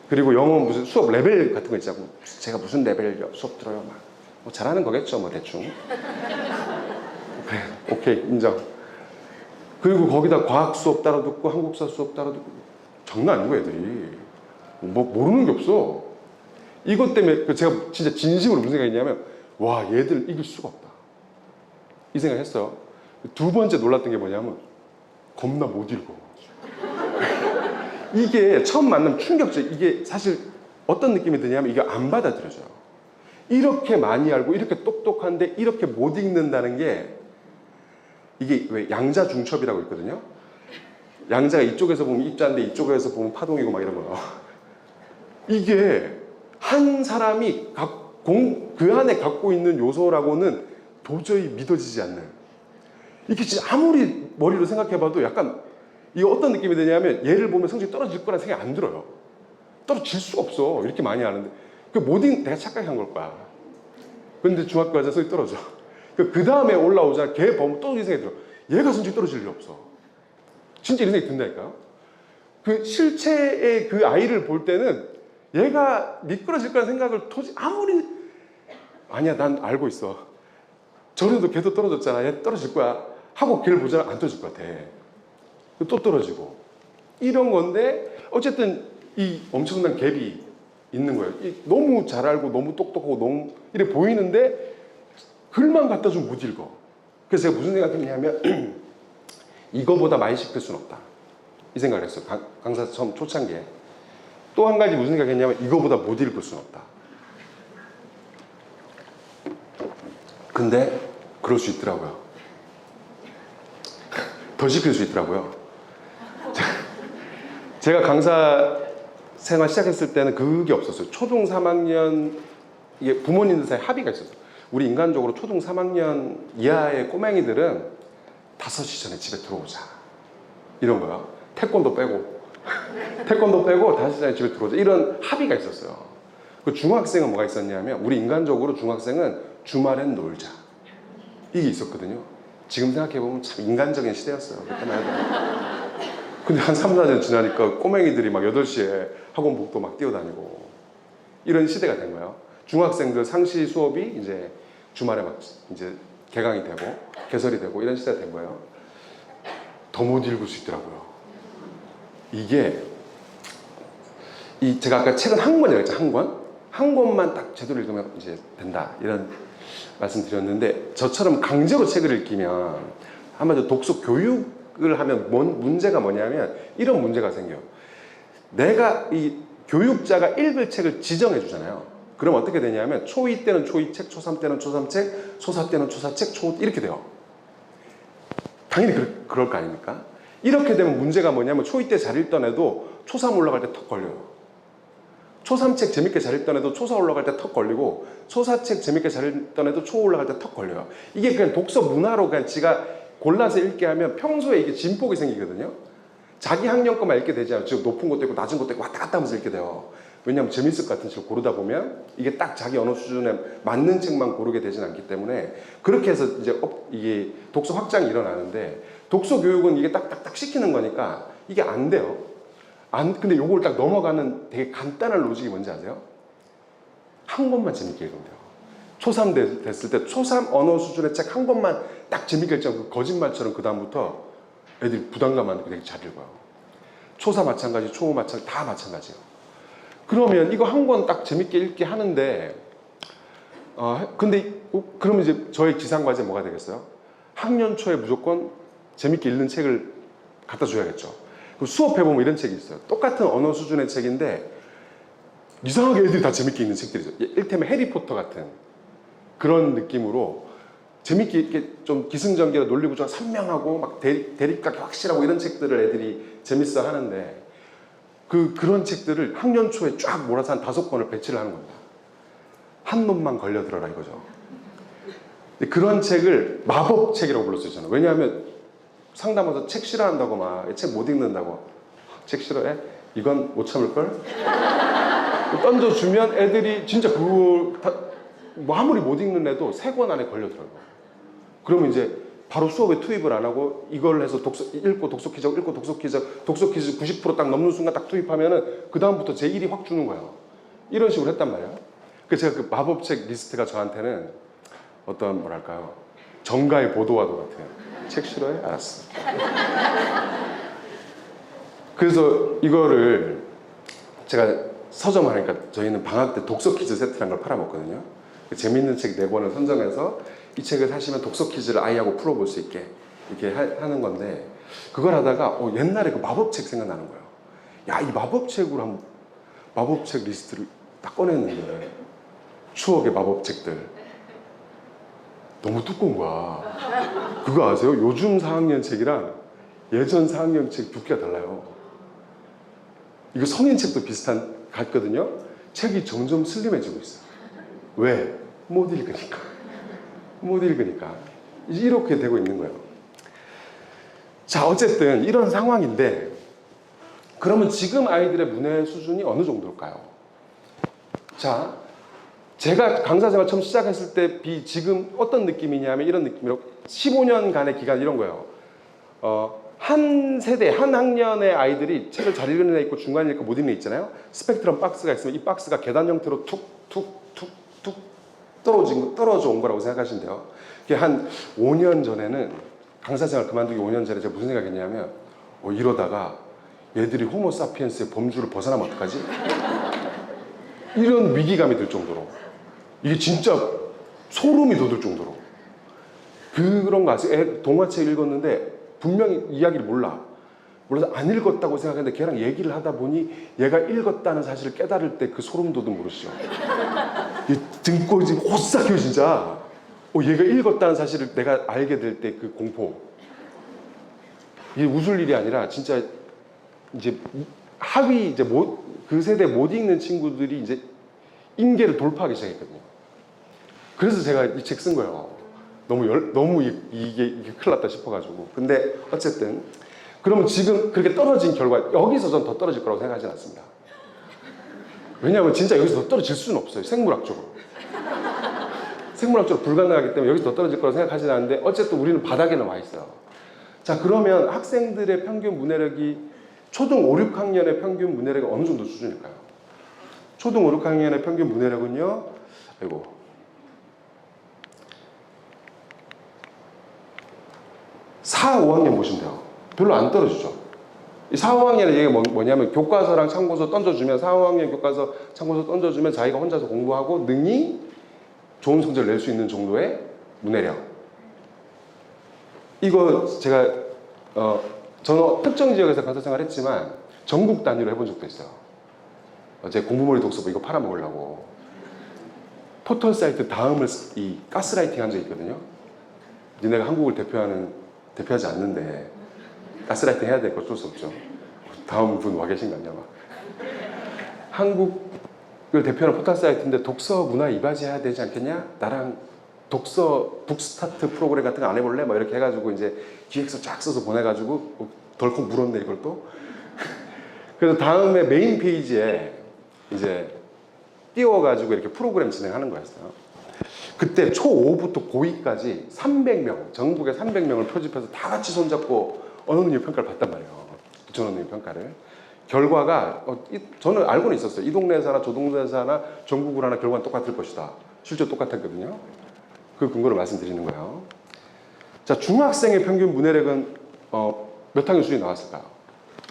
그리고 영어 무슨 수업 레벨 같은 거 있잖아요. 제가 무슨 레벨 수업 들어요? 뭐 잘하는 거겠죠, 뭐 대충. 그래, 오케이, 인정. 그리고 거기다 과학 수업 따라 듣고 한국사 수업 따라 듣고 장난 아니고 애들이 뭐 모르는 게 없어. 이것 때문에 제가 진짜 진심으로 무슨 생각했냐면, 와, 얘들 이길 수가 없다, 이 생각했어요. 2번째 놀랐던 게 뭐냐면 겁나 못 읽어. 이게 처음 만나면 충격적. 이게 사실 어떤 느낌이 드냐면 이게 안 받아들여져요. 이렇게 많이 알고 이렇게 똑똑한데 이렇게 못 읽는다는 게, 이게 왜 양자 중첩이라고 있거든요. 양자가 이쪽에서 보면 입자인데 이쪽에서 보면 파동이고 막 이런 거요. 이게 한 사람이 그 안에 갖고 있는 요소라고는 도저히 믿어지지 않는, 이게 진짜 아무리 머리로 생각해봐도 약간 이게 어떤 느낌이 드냐면 얘를 보면 성적이 떨어질 거라는 생각이 안 들어요. 떨어질 수가 없어, 이렇게 많이 아는데. 내가 착각한 걸 거야. 근데 중학교 가서 성적이 떨어져. 그 다음에 올라오자 걔 보면 또 이 생각이 들어. 얘가 성적이 떨어질 일 없어. 진짜 이런 생각이 든다니까요. 그 실체의 그 아이를 볼 때는 얘가 미끄러질 거라는 생각을 토지 아무리 아니야 난 알고 있어. 전에도 걔도 떨어졌잖아. 얘 떨어질 거야. 하고 걔를 보잖아. 안 떨어질 것 같아. 또 떨어지고. 이런 건데 어쨌든 이 엄청난 갭이 있는 거예요. 너무 잘 알고 너무 똑똑하고 너무 이래 보이는데 글만 갖다 주면 못 읽어. 그래서 제가 무슨 생각했냐면 이거보다 많이 시킬 수는 없다. 이 생각을 했어요. 강사 처음 초창기에. 또 한 가지 무슨 생각했냐면 이거보다 못 읽을 수는 없다. 근데 그럴 수 있더라고요. 더 시킬 수 있더라고요. 제가 강사 생활 시작했을 때는 그게 없었어요. 초등 3학년 이게 부모님들 사이에 합의가 있었어요. 우리 인간적으로 초등 3학년 이하의 꼬맹이들은 5시 전에 집에 들어오자. 이런 거야. 태권도 빼고 5시 전에 집에 들어오자. 이런 합의가 있었어요. 그 중학생은 뭐가 있었냐면 우리 인간적으로 중학생은 주말엔 놀자. 이게 있었거든요. 지금 생각해보면 참 인간적인 시대였어요. 그때만 해도. 근데 한 3, 4년 지나니까 꼬맹이들이 막 8시에 학원복도 막 뛰어다니고 이런 시대가 된 거예요. 중학생들 상시 수업이 이제 주말에 막 이제 개강이 되고 개설이 되고 이런 시대가 된 거예요. 더 못 읽을 수 있더라고요. 이게 제가 아까 책은 한 권이라고 했죠. 한 권? 한 권만 딱 제대로 읽으면 이제 된다. 이런 말씀 드렸는데 저처럼 강제로 책을 읽히면 한마디로 독서 교육을 하면 문제가 뭐냐면 이런 문제가 생겨요. 내가 이 교육자가 읽을 책을 지정해 주잖아요. 그럼 어떻게 되냐면 초2 때는 초2 책, 초3 때는 초3 책, 초4 때는 초4 책, 초5 이렇게 돼요. 당연히 그럴 거 아닙니까? 이렇게 되면 문제가 뭐냐면 초2 때 잘 읽던 애도 초3 올라갈 때 턱 걸려요. 초3 책 재밌게 잘 읽던 애도 초4 올라갈 때 턱 걸리고 초4 책 재밌게 잘 읽던 애도 초5 올라갈 때 턱 걸려요. 이게 그냥 독서 문화로 그냥 지가 골라서 읽게 하면 평소에 이게 진폭이 생기거든요. 자기 학년 것만 읽게 되지 않아요. 지금 높은 것도 있고 낮은 것도 있고 왔다 갔다 하면서 읽게 돼요. 왜냐하면 재밌을 것 같은 책을 고르다 보면 이게 딱 자기 언어 수준에 맞는 책만 고르게 되진 않기 때문에 그렇게 해서 이제 이게 독서 확장이 일어나는데 독서 교육은 이게 딱딱딱 시키는 거니까 이게 안 돼요. 근데 요걸 딱 넘어가는 되게 간단한 로직이 뭔지 아세요? 한 권만 재밌게 읽으면 돼요. 초3 됐을 때 초3 언어 수준의 책 한 권만 딱 재밌게 읽자고 거짓말처럼 그 다음부터 애들이 부담감 안 느끼고 되게 잘 읽어요. 초4 마찬가지, 초5 마찬가지, 다 마찬가지예요. 그러면 이거 한 권 딱 재밌게 읽게 하는데 근데 그러면 이제 저의 기상과제 뭐가 되겠어요? 학년 초에 무조건 재밌게 읽는 책을 갖다 줘야겠죠. 수업해보면 이런 책이 있어요. 똑같은 언어 수준의 책인데 이상하게 애들이 다 재밌게 읽는 책들이 있어요. 일테면 해리포터 같은 그런 느낌으로 재밌게 이렇게 좀 기승전결 논리구조가 선명하고 막 대립각이 확실하고 이런 책들을 애들이 재밌어 하는데 그런 책들을 학년 초에 쫙 몰아서 한 5권을 배치를 하는 겁니다. 한 놈만 걸려들어라 이거죠. 그런 책을 마법책이라고 불렀어요 저는. 왜냐하면 상담와서 책 싫어한다고 막 책 못 읽는다고 책 싫어해? 이건 못 참을걸? 던져주면 애들이 진짜 뭐 아무리 못 읽는 애도 3권 안에 걸려들어요. 그러면 이제 바로 수업에 투입을 안 하고 이걸 해서 읽고 독서 퀴즈, 읽고 독서 퀴즈 90% 딱 넘는 순간 딱 투입하면은 그 다음부터 제1이 확 주는 거예요. 이런 식으로 했단 말이에요. 그래서 제가 그 마법책 리스트가 저한테는 어떤 뭐랄까요 정가의 보도와도 같아요. 책 싫어해? 알았어. 그래서 이거를 제가 서점 하니까 저희는 방학 때 독서 퀴즈 세트라는 걸 팔아먹거든요. 재밌는 책 4권을 선정해서 이 책을 사시면 독서 퀴즈를 아이하고 풀어볼 수 있게 이렇게 하는 건데 그걸 하다가 옛날에 그 마법책 생각나는 거예요. 야, 이 마법책으로 마법책 리스트를 딱 꺼냈는데 추억의 마법책들 너무 두꺼운 거야. 그거 아세요? 요즘 4학년 책이랑 예전 4학년 책 두께가 달라요. 이거 성인 책도 비슷한 같거든요. 책이 점점 슬림해지고 있어요. 왜? 못 읽으니까. 못 읽으니까. 이렇게 되고 있는 거예요. 자, 어쨌든 이런 상황인데 그러면 지금 아이들의 문해 수준이 어느 정도일까요? 자, 제가 강사 생활 처음 시작했을 때 비 지금 어떤 느낌이냐면 이런 느낌으로 15년간의 기간 이런 거예요. 한 세대, 한 학년의 아이들이 책을 잘 읽는 애 있고 중간에 읽고 못 읽는 애 있잖아요. 스펙트럼 박스가 있으면 이 박스가 계단 형태로 툭툭툭툭 떨어져 온 거라고 생각하시면 돼요. 이게 한 5년 전에는 강사 생활 그만두기 5년 전에 제가 무슨 생각했냐면 이러다가 얘들이 호모 사피엔스의 범주를 벗어나면 어떡하지? 이런 위기감이 들 정도로 이게 진짜 소름이 돋을 정도로 그런 거 아세요? 동화책 읽었는데 분명히 이야기를 몰라서 안 읽었다고 생각했는데 걔랑 얘기를 하다 보니 얘가 읽었다는 사실을 깨달을 때 그 소름 돋음 모르시죠? 등골이 지금 오싹해요 진짜. 얘가 읽었다는 사실을 내가 알게 될 때 그 공포. 이게 웃을 일이 아니라 진짜 이제 하위 이제 그 세대 못 읽는 친구들이 이제 임계를 돌파하기 시작했거든요. 그래서 제가 이 책 쓴 거예요. 너무 이게 큰일 났다 싶어가지고. 근데 어쨌든 그러면 지금 그렇게 떨어진 결과 여기서 전 더 떨어질 거라고 생각하진 않습니다. 왜냐하면 진짜 여기서 더 떨어질 수는 없어요. 생물학적으로 불가능하기 때문에 여기서 더 떨어질 거라고 생각하진 않는데 어쨌든 우리는 바닥에는 와 있어요. 자, 그러면 학생들의 평균 문해력이 초등 5, 6학년의 평균 문해력이 어느 정도 수준일까요? 초등 5, 6학년의 평균 문해력은요, 4, 5학년 보시면 돼요. 별로 안 떨어지죠. 이 4, 5학년의 얘기가 뭐냐면 교과서랑 참고서 던져주면 4, 5학년 교과서 참고서 던져주면 자기가 혼자서 공부하고 능히 좋은 성적을 낼 수 있는 정도의 문해력. 이거 제가 저는 특정 지역에서 강사 생활을 했지만 전국 단위로 해본 적도 있어요. 제 공부머리 독서부 이거 팔아먹으려고 포털 사이트 다음을 이 가스라이팅 한 적이 있거든요. 니네가 한국을 대표하지 않는데 가스라이팅 해야 될 거 어쩔 수 없죠. 다음 분 와 계신 거 아니야 막. 한국을 대표하는 포털 사이트인데 독서 문화 이바지 해야 되지 않겠냐? 나랑 독서 북스타트 프로그램 같은 거 안 해볼래? 막 이렇게 해가지고 이제 기획서 쫙 써서 보내가지고 덜컥 물었네 이걸 또. 그래서 다음에 메인 페이지에 이제 띄워가지고 이렇게 프로그램 진행하는 거였어요. 그때 초5부터 고2까지 300명, 전국에 300명을 표집해서 다 같이 손잡고 언어능력 평가를 봤단 말이에요. 기초 언어능력 평가를. 결과가 저는 알고는 있었어요. 이 동네에서 하나 저 동네에서 하나 전국으로 하나 결과는 똑같을 것이다. 실제 똑같았거든요. 그 근거를 말씀드리는 거예요. 자, 중학생의 평균 문해력은 몇 학년 수준이 나왔을까요?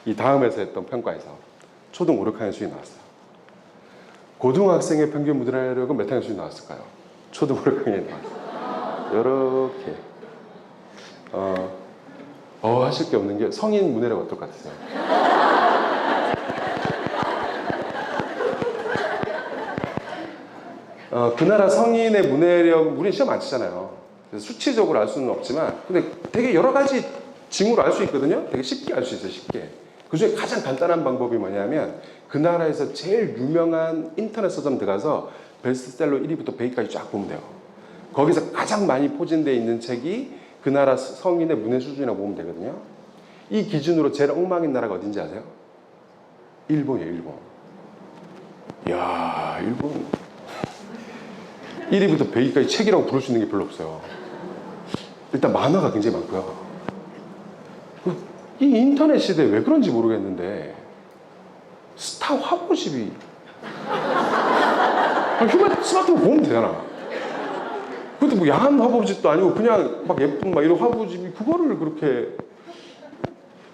이 다음에서 했던 평가에서 초등 5, 6학년 수준이 나왔어요. 고등학생의 평균 문해력은 몇 학년 수준이 나왔을까요? 초등 5, 6학년이 나왔어요. 이렇게 하실 게 없는 게 성인 문해력 어떨 것 같으세요? 그 나라 성인의 문해력, 우리는 시험 안 치잖아요. 그래서 수치적으로 알 수는 없지만, 근데 되게 여러 가지 징후로 알 수 있거든요. 되게 쉽게 알 수 있어요, 쉽게. 그 중에 가장 간단한 방법이 뭐냐면, 그 나라에서 제일 유명한 인터넷 서점 들어가서 베스트셀러 1위부터 100위까지 쫙 보면 돼요. 거기서 가장 많이 포진되어 있는 책이 그 나라 성인의 문해 수준이라고 보면 되거든요. 이 기준으로 제일 엉망인 나라가 어딘지 아세요? 일본이에요, 일본. 이야, 일본. 1위부터 100위까지 책이라고 부를 수 있는 게 별로 없어요. 일단 만화가 굉장히 많고요. 이 인터넷 시대에 왜 그런지 모르겠는데 스타 화보집이 스마트폰 보면 되잖아. 근데 뭐 야한 화보집도 아니고 그냥 막 예쁜 막 이런 화보집이 그거를 그렇게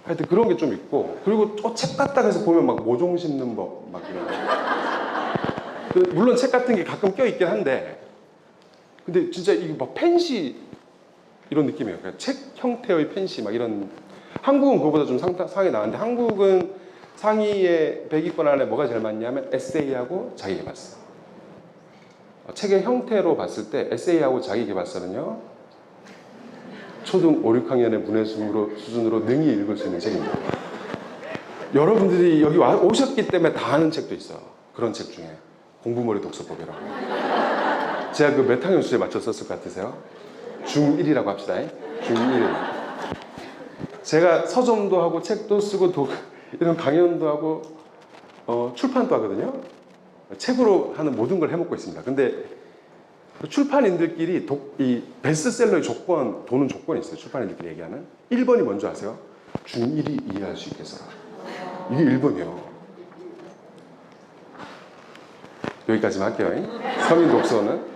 하여튼 그런 게 좀 있고, 그리고 책 같다 해서 보면 막 모종 심는 법 막 이런 물론 책 같은 게 가끔 껴있긴 한데, 근데 진짜 이게 막 펜시 이런 느낌이에요. 그러니까 책 형태의 펜시 막 이런. 한국은 그거보다 좀 상이 나은데, 한국은 상위에 100위권 안에 뭐가 제일 많냐면 에세이하고 자기계발서. 책의 형태로 봤을 때 에세이하고 자기계발서는요, 초등 5, 6학년의 문해 수준으로 능히 읽을 수 있는 책입니다. 여러분들이 여기 오셨기 때문에 다 아는 책도 있어요. 그런 책 중에 공부머리 독서법이라고. 제가 그 몇 학년 수준에 맞춰 썼을 것 같으세요? 중1이라고 합시다. 중1. 제가 서점도 하고 책도 쓰고 이런 강연도 하고 출판도 하거든요. 책으로 하는 모든 걸 해먹고 있습니다. 근데 그 출판인들끼리 이 베스트셀러의 조건, 도는 조건이 있어요. 출판인들끼리 얘기하는. 1번이 뭔지 아세요? 중1이 이해할 수 있겠어라. 이게 1번이에요. 여기까지만 할게요. 서민 독서는.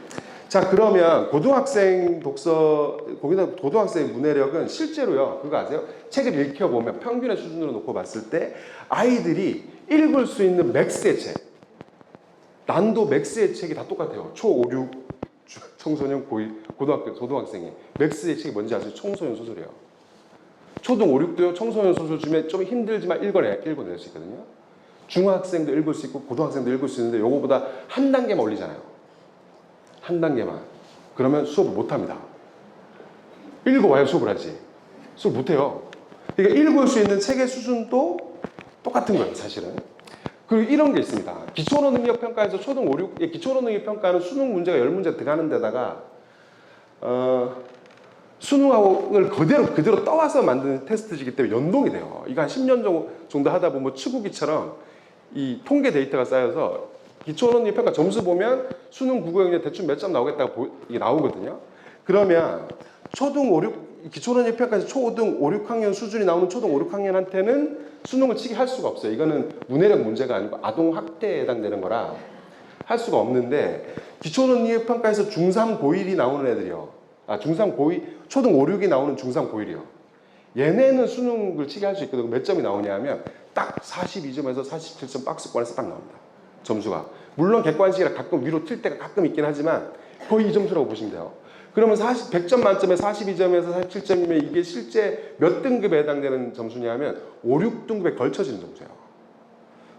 자, 그러면 고등학생 독서, 거기다 고등학생 문해력은 실제로요, 그거 아세요? 책을 읽혀보면 평균의 수준으로 놓고 봤을 때 아이들이 읽을 수 있는 맥스의 책, 난도 맥스의 책이 다 똑같아요. 초 5, 6, 청소년, 고2, 고등학교, 고등학생이. 맥스의 책이 뭔지 아세요? 청소년 소설이에요. 초등 5, 6도요, 청소년 소설 중에 좀 힘들지만 읽어낼 수 있거든요. 중학생도 읽을 수 있고 고등학생도 읽을 수 있는데 요거보다 한 단계만 올리잖아요. 한 단계만. 그러면 수업을 못합니다. 읽어와야 수업을 하지. 수업 못해요. 그러니까 읽을 수 있는 책의 수준도 똑같은 거예요, 사실은. 그리고 이런 게 있습니다. 기초로 능력평가에서 초등 5, 6의 기초로 능력평가는 수능 문제가 10문제 들어가는 데다가 수능을 그대로 떠와서 만드는 테스트이기 때문에 연동이 돼요. 이거 한 10년 정도 하다 보면 추구기처럼 이 통계 데이터가 쌓여서 기초론의 평가 점수 보면 수능 국어 영역 대충 몇 점 나오겠다고 이게 나오거든요. 그러면 초등 5, 6 기초론의 평가에서 초등 5, 6학년 수준이 나오는 초등 5, 6학년한테는 수능을 치게 할 수가 없어요. 이거는 문해력 문제가 아니고 아동 학대에 해당되는 거라 할 수가 없는데 기초론의 평가에서 중3 고1이 나오는 애들이요. 중3 고2 초등 5, 6이 나오는 중3 고1이요. 얘네는 수능을 치게 할 수 있거든요. 몇 점이 나오냐 하면 딱 42점에서 47점 박스권에서 딱 나옵니다. 점수가. 물론 객관식이라 가끔 위로 튈 때가 가끔 있긴 하지만 거의 이 점수라고 보시면 돼요. 그러면 100점 만점에 42점에서 47점이면 이게 실제 몇 등급에 해당되는 점수냐면 5, 6등급에 걸쳐지는 점수예요.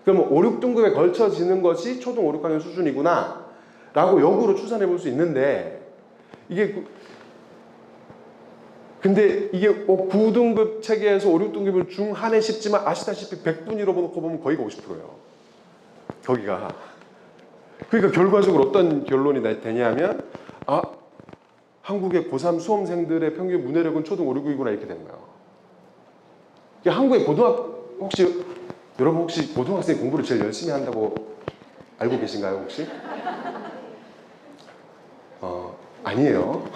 그러면 5, 6등급에 걸쳐지는 것이 초등 5, 6학년 수준이구나 라고 역으로 추산해 볼 수 있는데 근데 이게 9등급 체계에서 5, 6등급을 중한해 싶지만 아시다시피 100분위로 놓고 보면 거의가 50%예요. 거기가. 그러니까 결과적으로 어떤 결론이 되냐면 한국의 고3 수험생들의 평균 문해력은 초등 5, 6이구나 이렇게 되는 거예요. 한국의 여러분 혹시 고등학생이 공부를 제일 열심히 한다고 알고 계신가요 혹시? 아니에요.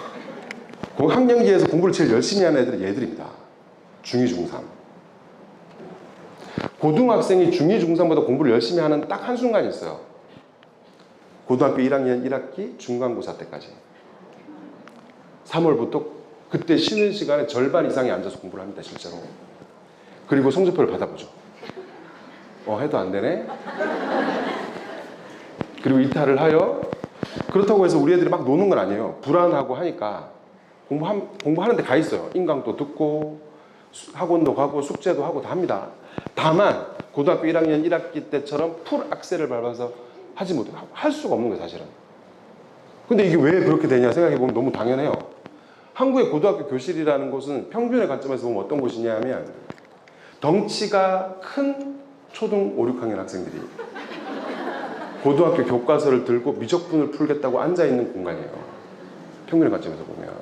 학년기에서 공부를 제일 열심히 하는 애들은 얘들입니다. 중2, 중3. 고등학생이 중2, 중3보다 공부를 열심히 하는 딱 한순간이 있어요. 고등학교 1학년 1학기 중간고사 때까지. 3월부터 그때 쉬는 시간에 절반 이상이 앉아서 공부를 합니다. 실제로. 그리고 성적표를 받아보죠. 해도 안 되네. 그리고 이탈을 하여 그렇다고 해서 우리 애들이 막 노는 건 아니에요. 불안하고 하니까 공부하는 데 가 있어요. 인강도 듣고 학원도 가고 숙제도 하고 다 합니다. 다만 고등학교 1학년 1학기 때처럼 풀 악셀을 밟아서 하지 못해요. 할 수가 없는 거예요, 사실은. 근데 이게 왜 그렇게 되냐 생각해보면 너무 당연해요. 한국의 고등학교 교실이라는 곳은 평균의 관점에서 보면 어떤 곳이냐 하면 덩치가 큰 초등 5, 6학년 학생들이 고등학교 교과서를 들고 미적분을 풀겠다고 앉아있는 공간이에요. 평균의 관점에서 보면.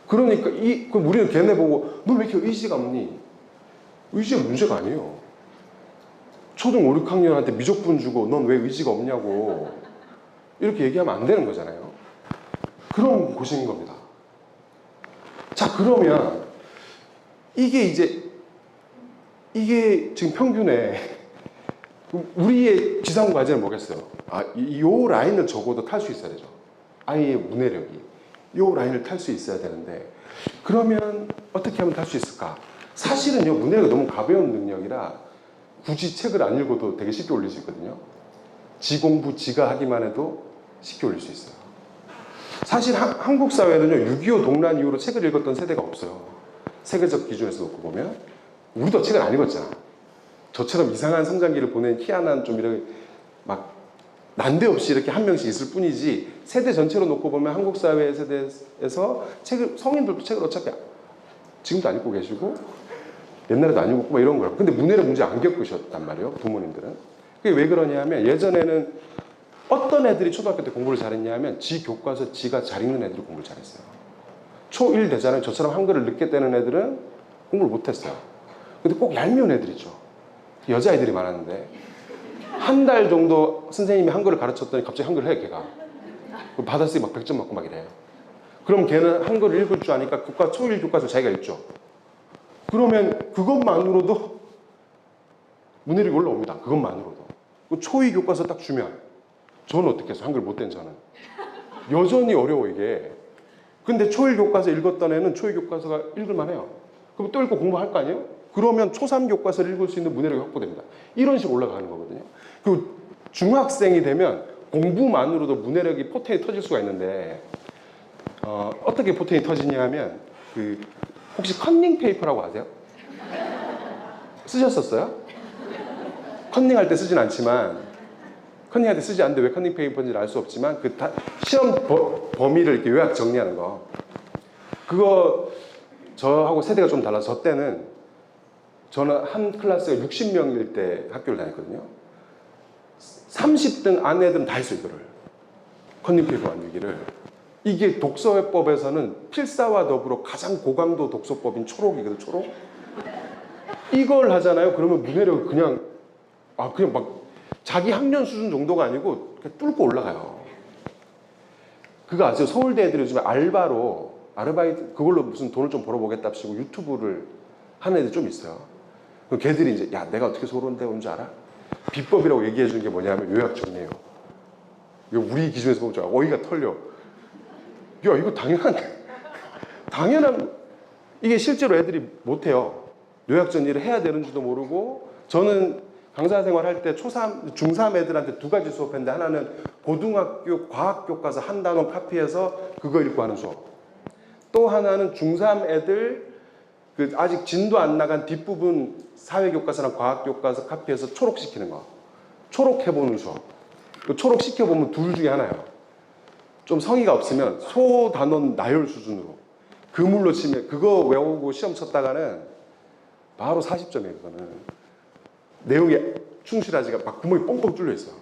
그러니까 그럼 우리는 걔네 보고 너 왜 이렇게 의지가 없니? 의지가 문제가 아니에요. 초등 5, 6학년한테 미적분 주고 넌 왜 의지가 없냐고 이렇게 얘기하면 안 되는 거잖아요. 그런 곳인 겁니다. 자, 그러면 이게 지금 평균에 우리의 지상 과제는 뭐겠어요? 이 라인을 적어도 탈 수 있어야 되죠. 아이의 문해력이 이 라인을 탈 수 있어야 되는데 그러면 어떻게 하면 탈 수 있을까? 사실은요, 문해력이 너무 가벼운 능력이라 굳이 책을 안 읽어도 되게 쉽게 올릴 수 있거든요. 지 공부 지가 하기만 해도 쉽게 올릴 수 있어요. 사실 한국 사회는요, 6.25 동란 이후로 책을 읽었던 세대가 없어요. 세계적 기준에서 놓고 보면. 우리도 책을 안 읽었잖아. 저처럼 이상한 성장기를 보낸 희한한 좀 이렇게 막 난데없이 이렇게 한 명씩 있을 뿐이지 세대 전체로 놓고 보면 한국 사회 세대에서 성인들도 책을 어차피 지금도 안 읽고 계시고 옛날에도 안 읽었고 막 이런 거예요. 근데 문해력 문제 안 겪으셨단 말이에요, 부모님들은. 그게 왜 그러냐 하면 예전에는 어떤 애들이 초등학교 때 공부를 잘했냐 하면 지 교과서 지가 잘 읽는 애들이 공부를 잘했어요. 초1 되잖아요. 저처럼 한글을 늦게 떼는 애들은 공부를 못했어요. 근데 꼭 얄미운 애들 있죠. 여자애들이 많았는데 한 달 정도 선생님이 한글을 가르쳤더니 갑자기 한글을 해, 걔가. 받아쓰기 막 100점 맞고 막 이래요. 그럼 걔는 한글을 읽을 줄 아니까 교과, 초일 교과서 자기가 읽죠. 그러면 그것만으로도 문해력이 올라옵니다. 그것만으로도. 초2 교과서 딱 주면 저는 어떻게 해서 한글 못된 저는. 여전히 어려워 이게. 근데 초1 교과서 읽었던 애는 초2 교과서가 읽을만 해요. 그럼 또 읽고 공부할 거 아니에요? 그러면 초3 교과서를 읽을 수 있는 문해력이 확보됩니다. 이런 식으로 올라가는 거거든요. 그리고 중학생이 되면 공부만으로도 문해력이 포텐이 터질 수가 있는데 어떻게 포텐이 터지냐 하면 혹시 컨닝 페이퍼라고 아세요? 쓰셨었어요? 컨닝할 때 쓰진 않지만 컨닝할 때 쓰지 않는데 왜 컨닝 페이퍼인지는 알 수 없지만 시험 범위를 이렇게 요약 정리하는 거 그거 저하고 세대가 좀 달라서 저 때는 저는 한 클래스가 60명일 때 학교를 다녔거든요. 30등 안 애들은 다 했어요 이거를. 컨닝 페이퍼 만들기를. 이게 독서회법에서는 필사와 더불어 가장 고강도 독서법인 초록이거든. 초록. 이걸 하잖아요. 그러면 문해력이 그냥 막 자기 학년 수준 정도가 아니고 그냥 뚫고 올라가요. 그거 아세요? 서울대 애들이 요즘에 알바로 아르바이트 그걸로 무슨 돈을 좀 벌어보겠답시고 유튜브를 하는 애들 좀 있어요. 그럼 걔들이 이제 야 내가 어떻게 서울대 온 줄 알아? 비법이라고 얘기해 주는 게 뭐냐면 요약 정리해요. 이거 우리 기준에서 보면 어이가 털려. 야 이거 당연한 이게 실제로 애들이 못해요. 요약 정리를 해야 되는지도 모르고 저는 강사 생활할 때 초3, 중3 애들한테 두 가지 수업했는데 하나는 고등학교 과학교과서 한 단원 카피해서 그거 읽고 하는 수업. 또 하나는 중3 애들 아직 진도 안 나간 뒷부분 사회교과서나 과학교과서 카피해서 초록시키는 거. 초록해보는 수업. 초록 시켜보면 둘 중에 하나예요. 좀 성의가 없으면 소단원 나열 수준으로. 그물로 치면 그거 외우고 시험 쳤다가는 바로 40점이에요. 그거는. 내용이 충실하지가 막 구멍이 뻥뻥 뚫려 있어요.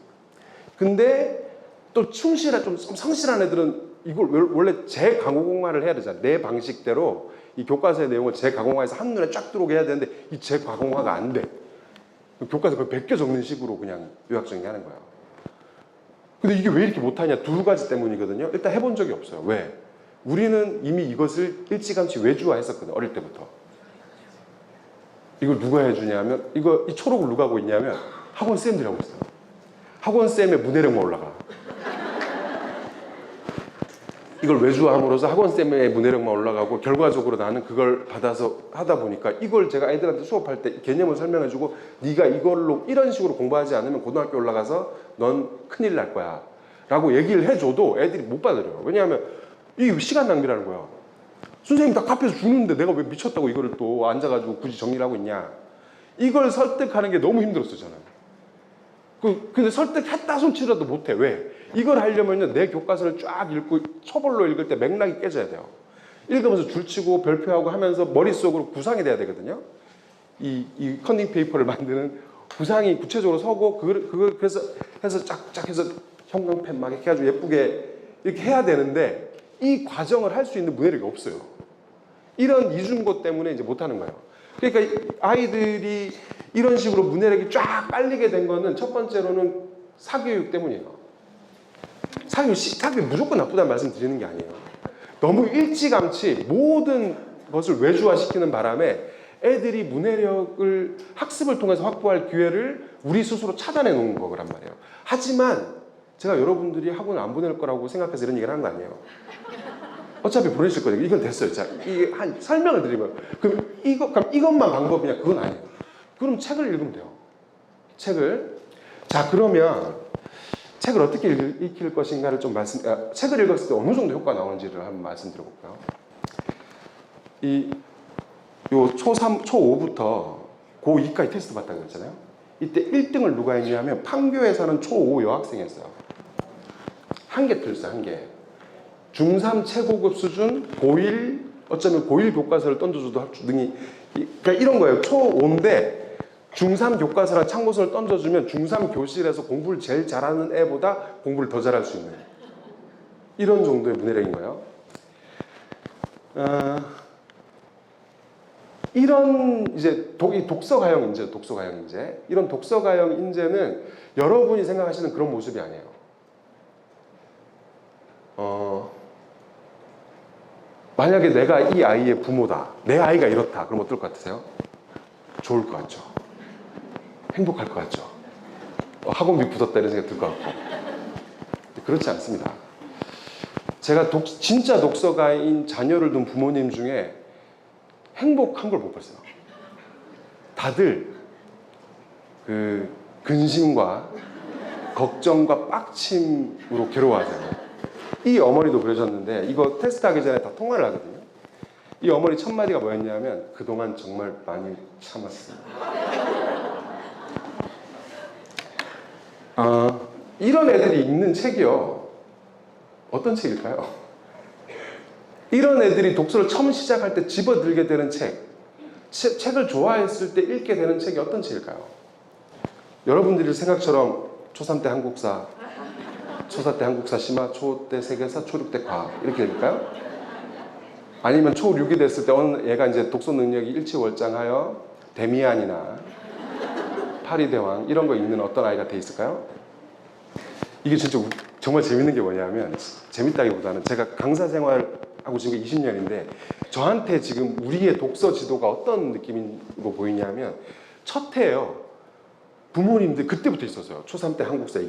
근데 또 좀 성실한 애들은 이걸 원래 재가공화를 해야 되잖아. 내 방식대로 이 교과서의 내용을 재가공화해서 한눈에 쫙 들어오게 해야 되는데 이 재가공화가 안 돼. 교과서 그걸 베껴 적는 식으로 그냥 요약 정리하는 거예요. 근데 이게 왜 이렇게 못하냐? 두 가지 때문이거든요. 일단 해본 적이 없어요. 왜? 우리는 이미 이것을 일찌감치 외주화했었거든요. 어릴 때부터. 이걸 누가 해주냐면 이 초록을 누가 하고 있냐면 학원 쌤들이 하고 있어요. 학원 쌤의 문해력만 올라가. 이걸 외주화함으로써 학원 쌤의 문해력만 올라가고 결과적으로 나는 그걸 받아서 하다 보니까 이걸 제가 애들한테 수업할 때 개념을 설명해주고 네가 이걸로 이런 식으로 공부하지 않으면 고등학교 올라가서 넌 큰일 날 거야 라고 얘기를 해줘도 애들이 못 받아들여요. 왜냐하면 이게 시간 낭비라는 거야. 선생님 다 카페에서 주는데 내가 왜 미쳤다고 이거를 또 앉아가지고 굳이 정리를 하고 있냐. 이걸 설득하는 게 너무 힘들었어요 저는. 근데 설득했다 손치라도 못해. 왜? 이걸 하려면 내 교과서를 쫙 읽고 초벌로 읽을 때 맥락이 깨져야 돼요. 읽으면서 줄치고 별표하고 하면서 머릿속으로 구상이 돼야 되거든요. 이 컨닝 페이퍼를 만드는 구상이 구체적으로 서고 그걸 그래서 해서 쫙쫙 해서 형광펜 막 이렇게 해가지고 예쁘게 이렇게 해야 되는데 이 과정을 할 수 있는 문해력이 없어요. 이런 이중고 때문에 이제 못하는 거예요. 그러니까 아이들이 이런 식으로 문해력이 쫙 깔리게 된 거는 첫 번째로는 사교육 때문이에요. 사교육 무조건 나쁘다는 말씀 드리는 게 아니에요. 너무 일찌감치 모든 것을 외주화시키는 바람에 애들이 문해력을 학습을 통해서 확보할 기회를 우리 스스로 차단해 놓은 거란 말이에요. 하지만 제가 여러분들이 학원을 안 보낼 거라고 생각해서 이런 얘기를 하는 거 아니에요. 어차피 보내실 거예요. 이건 됐어요. 자, 이게 한 설명을 드리면 그럼 이것만 방법이냐? 그건 아니에요. 그럼 책을 읽으면 돼요. 자, 그러면 책을 어떻게 읽힐 것인가를 좀 책을 읽었을 때 어느 정도 효과가 나오는지를 한번 말씀드려볼까요? 요 초3, 초5부터 고2까지 테스트 봤다고 그랬잖아요. 이때 1등을 누가 했냐면 판교에서는 초5 여학생이 했어요. 한 개 틀렸어요, 한 개. 중3 최고급 수준, 고1, 어쩌면 고1 교과서를 던져줘도 할 등이, 그러니까 이런 거예요. 초5인데 중3 교과서랑 참고서를 던져주면 중3 교실에서 공부를 제일 잘하는 애보다 공부를 더 잘할 수 있는 이런 정도의 문해력인 거예요. 이런 이제 독서 가형 인재, 이런 독서 가형 인재는 여러분이 생각하시는 그런 모습이 아니에요. 만약에 내가 이 아이의 부모다, 내 아이가 이렇다, 그럼 어떨 것 같으세요? 좋을 것 같죠? 행복할 것 같죠? 학원비 붙었다 이런 생각이 들 것 같고. 그렇지 않습니다. 제가 진짜 독서가인 자녀를 둔 부모님 중에 행복한 걸 못 봤어요. 다들 그 근심과 걱정과 빡침으로 괴로워하잖아요. 이 어머니도 그러셨는데 이거 테스트하기 전에 다 통화를 하거든요. 이 어머니 첫 마디가 뭐였냐면 그동안 정말 많이 참았습니다. 이런 애들이 읽는 책이요. 어떤 책일까요? 이런 애들이 독서를 처음 시작할 때 집어들게 되는 책을 좋아했을 때 읽게 되는 책이 어떤 책일까요? 여러분들이 생각처럼 초3 때 한국사, 초4 때 한국사 심화, 초 때 세계사, 초6 때 과학 이렇게 될까요? 아니면 초6이 됐을 때 어느 얘가 이제 독서 능력이 일치월장하여 데미안이나 파리대왕 이런 거 읽는 어떤 아이가 돼 있을까요? 이게 진짜 정말 재밌는 게 뭐냐면 재밌다기보다는 제가 강사 생활하고 지금 20년인데 저한테 지금 우리의 독서 지도가 어떤 느낌으로 보이냐면 첫 해예요. 부모님들 그때부터 있었어요. 초3 때 한국사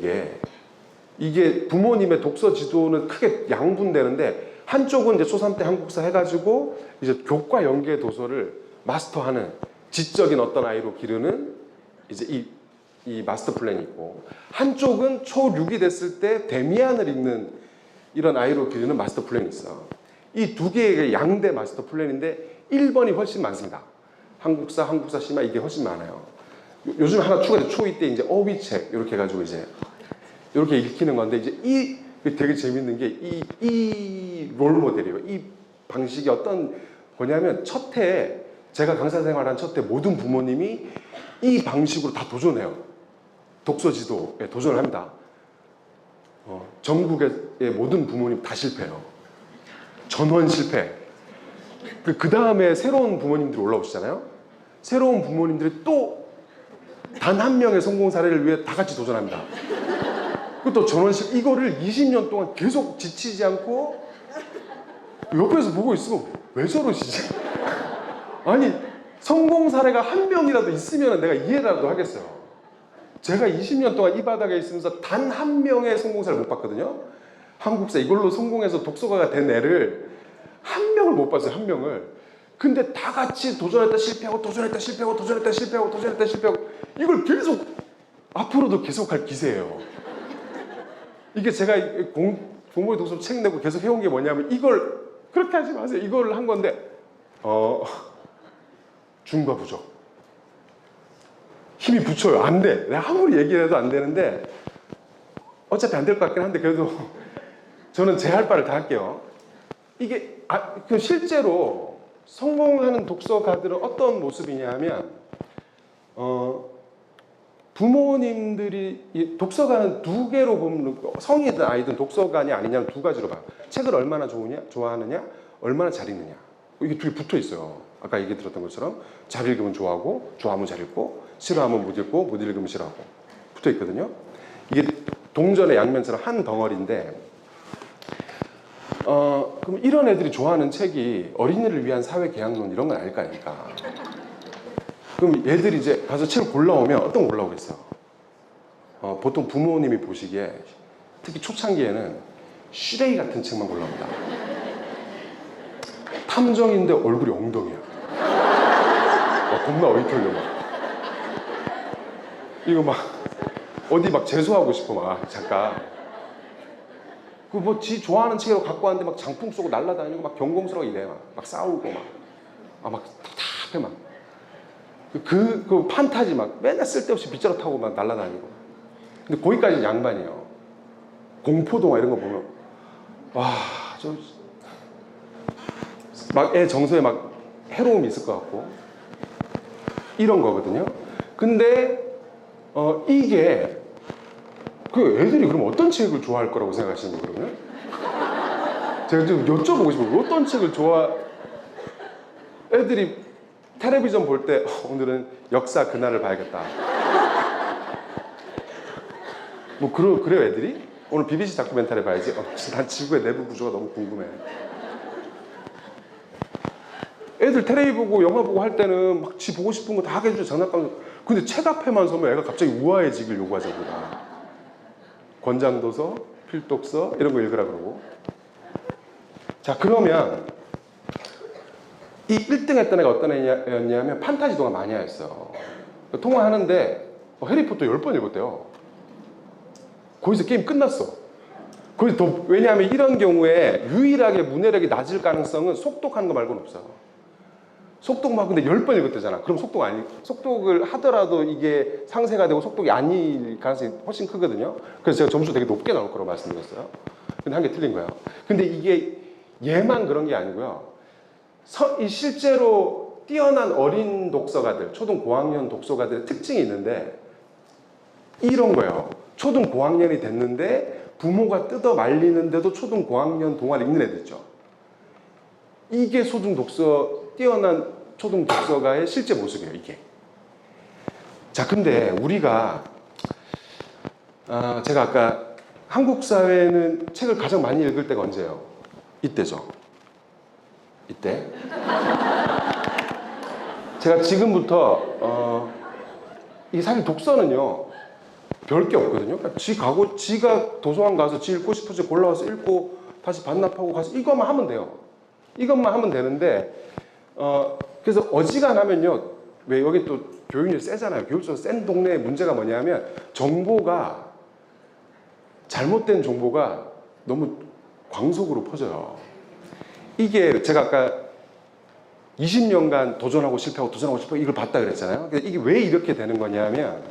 이게 부모님의 독서 지도는 크게 양분되는데 한쪽은 이제 초3 때 한국사 해가지고 이제 교과 연계 도서를 마스터하는 지적인 어떤 아이로 기르는 이제 이 마스터 플랜이 있고 한쪽은 초6이 됐을 때 데미안을 읽는 이런 아이로 기르는 마스터 플랜이 있어. 이 두 개의 양대 마스터 플랜인데 1번이 훨씬 많습니다. 한국사 심화 이게 훨씬 많아요. 요즘 하나 추가돼서 초2 때 이제 어휘책 이렇게 해가지고 이제 이렇게 읽히는 건데 이제 이 되게 재밌는 게 이 롤모델이에요. 이 방식이 어떤 거냐면 첫 해에 제가 강사 생활한 첫 해 모든 부모님이 이 방식으로 다 도전해요. 독서 지도에 도전을 합니다. 전국의 모든 부모님 다 실패해요. 전원 실패. 그 다음에 새로운 부모님들이 올라오시잖아요. 새로운 부모님들이 또 단 한 명의 성공 사례를 위해 다 같이 도전합니다. 또 전원 실패. 이거를 20년 동안 계속 지치지 않고 옆에서 보고 있으면 왜 저러시지? 아니 성공 사례가 한 명이라도 있으면 내가 이해라도 하겠어요. 제가 20년 동안 이 바닥에 있으면서 단 한 명의 성공 사례를 못 봤거든요. 한국사 이걸로 성공해서 독서가가 된 애를 한 명을 못 봤어요. 한 명을. 근데 다 같이 도전했다 실패하고 도전했다 실패하고 도전했다 실패하고 도전했다 실패하고 이걸 계속 앞으로도 계속할 기세예요. 이게 제가 공부의 독서 책 내고 계속 해온 게 뭐냐면 이걸 그렇게 하지 마세요. 이걸 한 건데 중과 부족. 힘이 붙여요. 안 돼. 내가 아무리 얘기를 해도 안 되는데 어차피 안 될 것 같긴 한데 그래도 저는 제 할 바를 다 할게요. 이게 실제로 성공하는 독서가들은 어떤 모습이냐 하면 부모님들이 이 독서가는 두 개로 보면 성이든 아이든 독서가냐 아니냐는 두 가지로 봐요. 책을 얼마나 좋아하느냐 얼마나 잘 읽느냐 이게 둘이 붙어 있어요. 아까 얘기 들었던 것처럼 잘 읽으면 좋아하고 좋아하면 잘 읽고 싫어하면 못 읽고 못 읽으면 싫어하고 붙어 있거든요. 이게 동전의 양면처럼 한 덩어리인데 그럼 이런 애들이 좋아하는 책이 어린이를 위한 사회 계약론 이런 건 아닐 거 아닙니까? 그럼 얘들이 이제 가서 책을 골라오면 어떤 거 골라오겠어요? 보통 부모님이 보시기에 특히 초창기에는 시래기 같은 책만 골라옵니다. 탐정인데 얼굴이 엉덩이야. 겁나 어이털려 막. 이거 막 어디 막 재수하고 싶어 막 잠깐. 그 뭐 지 좋아하는 책으로 갖고 왔는데 막 장풍 쏘고 날아다니고 막 경공스러워 이래 막 싸우고 막 답답해 막. 그 판타지 막 맨날 쓸데없이 빗자루 타고 막 날아다니고. 근데 거기까지는 양반이에요. 공포동화 이런 거 보면 막 애 정서에 막 해로움이 있을 것 같고 이런 거거든요. 근데 이게 그 애들이 그럼 어떤 책을 좋아할 거라고 생각하시는 거예요, 그러면? 제가 좀 여쭤보고 싶어요. 어떤 책을 애들이 텔레비전 볼 때 오늘은 역사 그날을 봐야겠다. 뭐 그래요 애들이? 오늘 BBC 다큐멘터리 봐야지. 난 지구의 내부 구조가 너무 궁금해. 애들 텔레비 보고 영화 보고 할 때는 막 지 보고 싶은 거 다 하게 해주죠. 장난감. 근데 책 앞에만 서면 애가 갑자기 우아해지길 요구하잖아. 권장도서, 필독서 이런 거 읽으라 그러고. 자, 그러면 이 1등 했던 애가 어떤 애였냐면 판타지 동화 마니아였어. 통화하는데 해리포터 10번 읽었대요. 거기서 게임 끝났어. 거기서 왜냐하면 이런 경우에 유일하게 문해력이 낮을 가능성은 속독하는 거 말고는 없어. 속독만 근데 10번 읽었대잖아. 그럼 속독을 하더라도 이게 상세가 되고 속독이 아닐 가능성이 훨씬 크거든요. 그래서 제가 점수 되게 높게 나올 거라고 말씀드렸어요. 근데 한 개 틀린 거예요. 근데 이게 얘만 그런 게 아니고요. 이 실제로 뛰어난 어린 독서가들, 초등 고학년 독서가들의 특징이 있는데 이런 거예요. 초등 고학년이 됐는데 부모가 뜯어 말리는데도 초등 고학년 동화를 읽는 애들 있죠. 이게 뛰어난 초등 독서가의 실제 모습이에요, 이게. 자, 근데 우리가, 제가 아까 한국 사회는 책을 가장 많이 읽을 때가 언제예요? 이때죠. 이때. 제가 지금부터, 이 사실 독서는요, 별 게 없거든요. 그러니까 지가 도서관 가서 지 읽고 싶어서 골라와서 읽고 다시 반납하고 가서 이것만 하면 돼요. 이것만 하면 되는데, 그래서 어지간하면요, 왜 여기 또 교육률 세잖아요. 교육적 센 동네의 문제가 뭐냐면 잘못된 정보가 너무 광속으로 퍼져요. 이게 제가 아까 20년간 도전하고 실패하고 이걸 봤다 그랬잖아요. 이게 왜 이렇게 되는 거냐면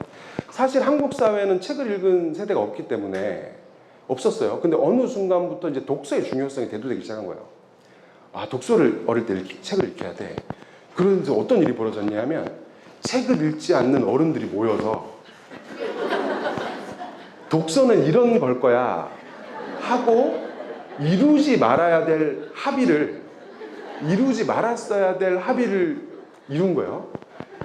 사실 한국 사회는 책을 읽은 세대가 없기 때문에 없었어요. 근데 어느 순간부터 이제 독서의 중요성이 대두되기 시작한 거예요. 독서를 어릴 때 책을 읽혀야 돼. 그런데 어떤 일이 벌어졌냐면 책을 읽지 않는 어른들이 모여서 독서는 이런 걸 거야 하고 이루지 말았어야 될 합의를 이룬 거예요.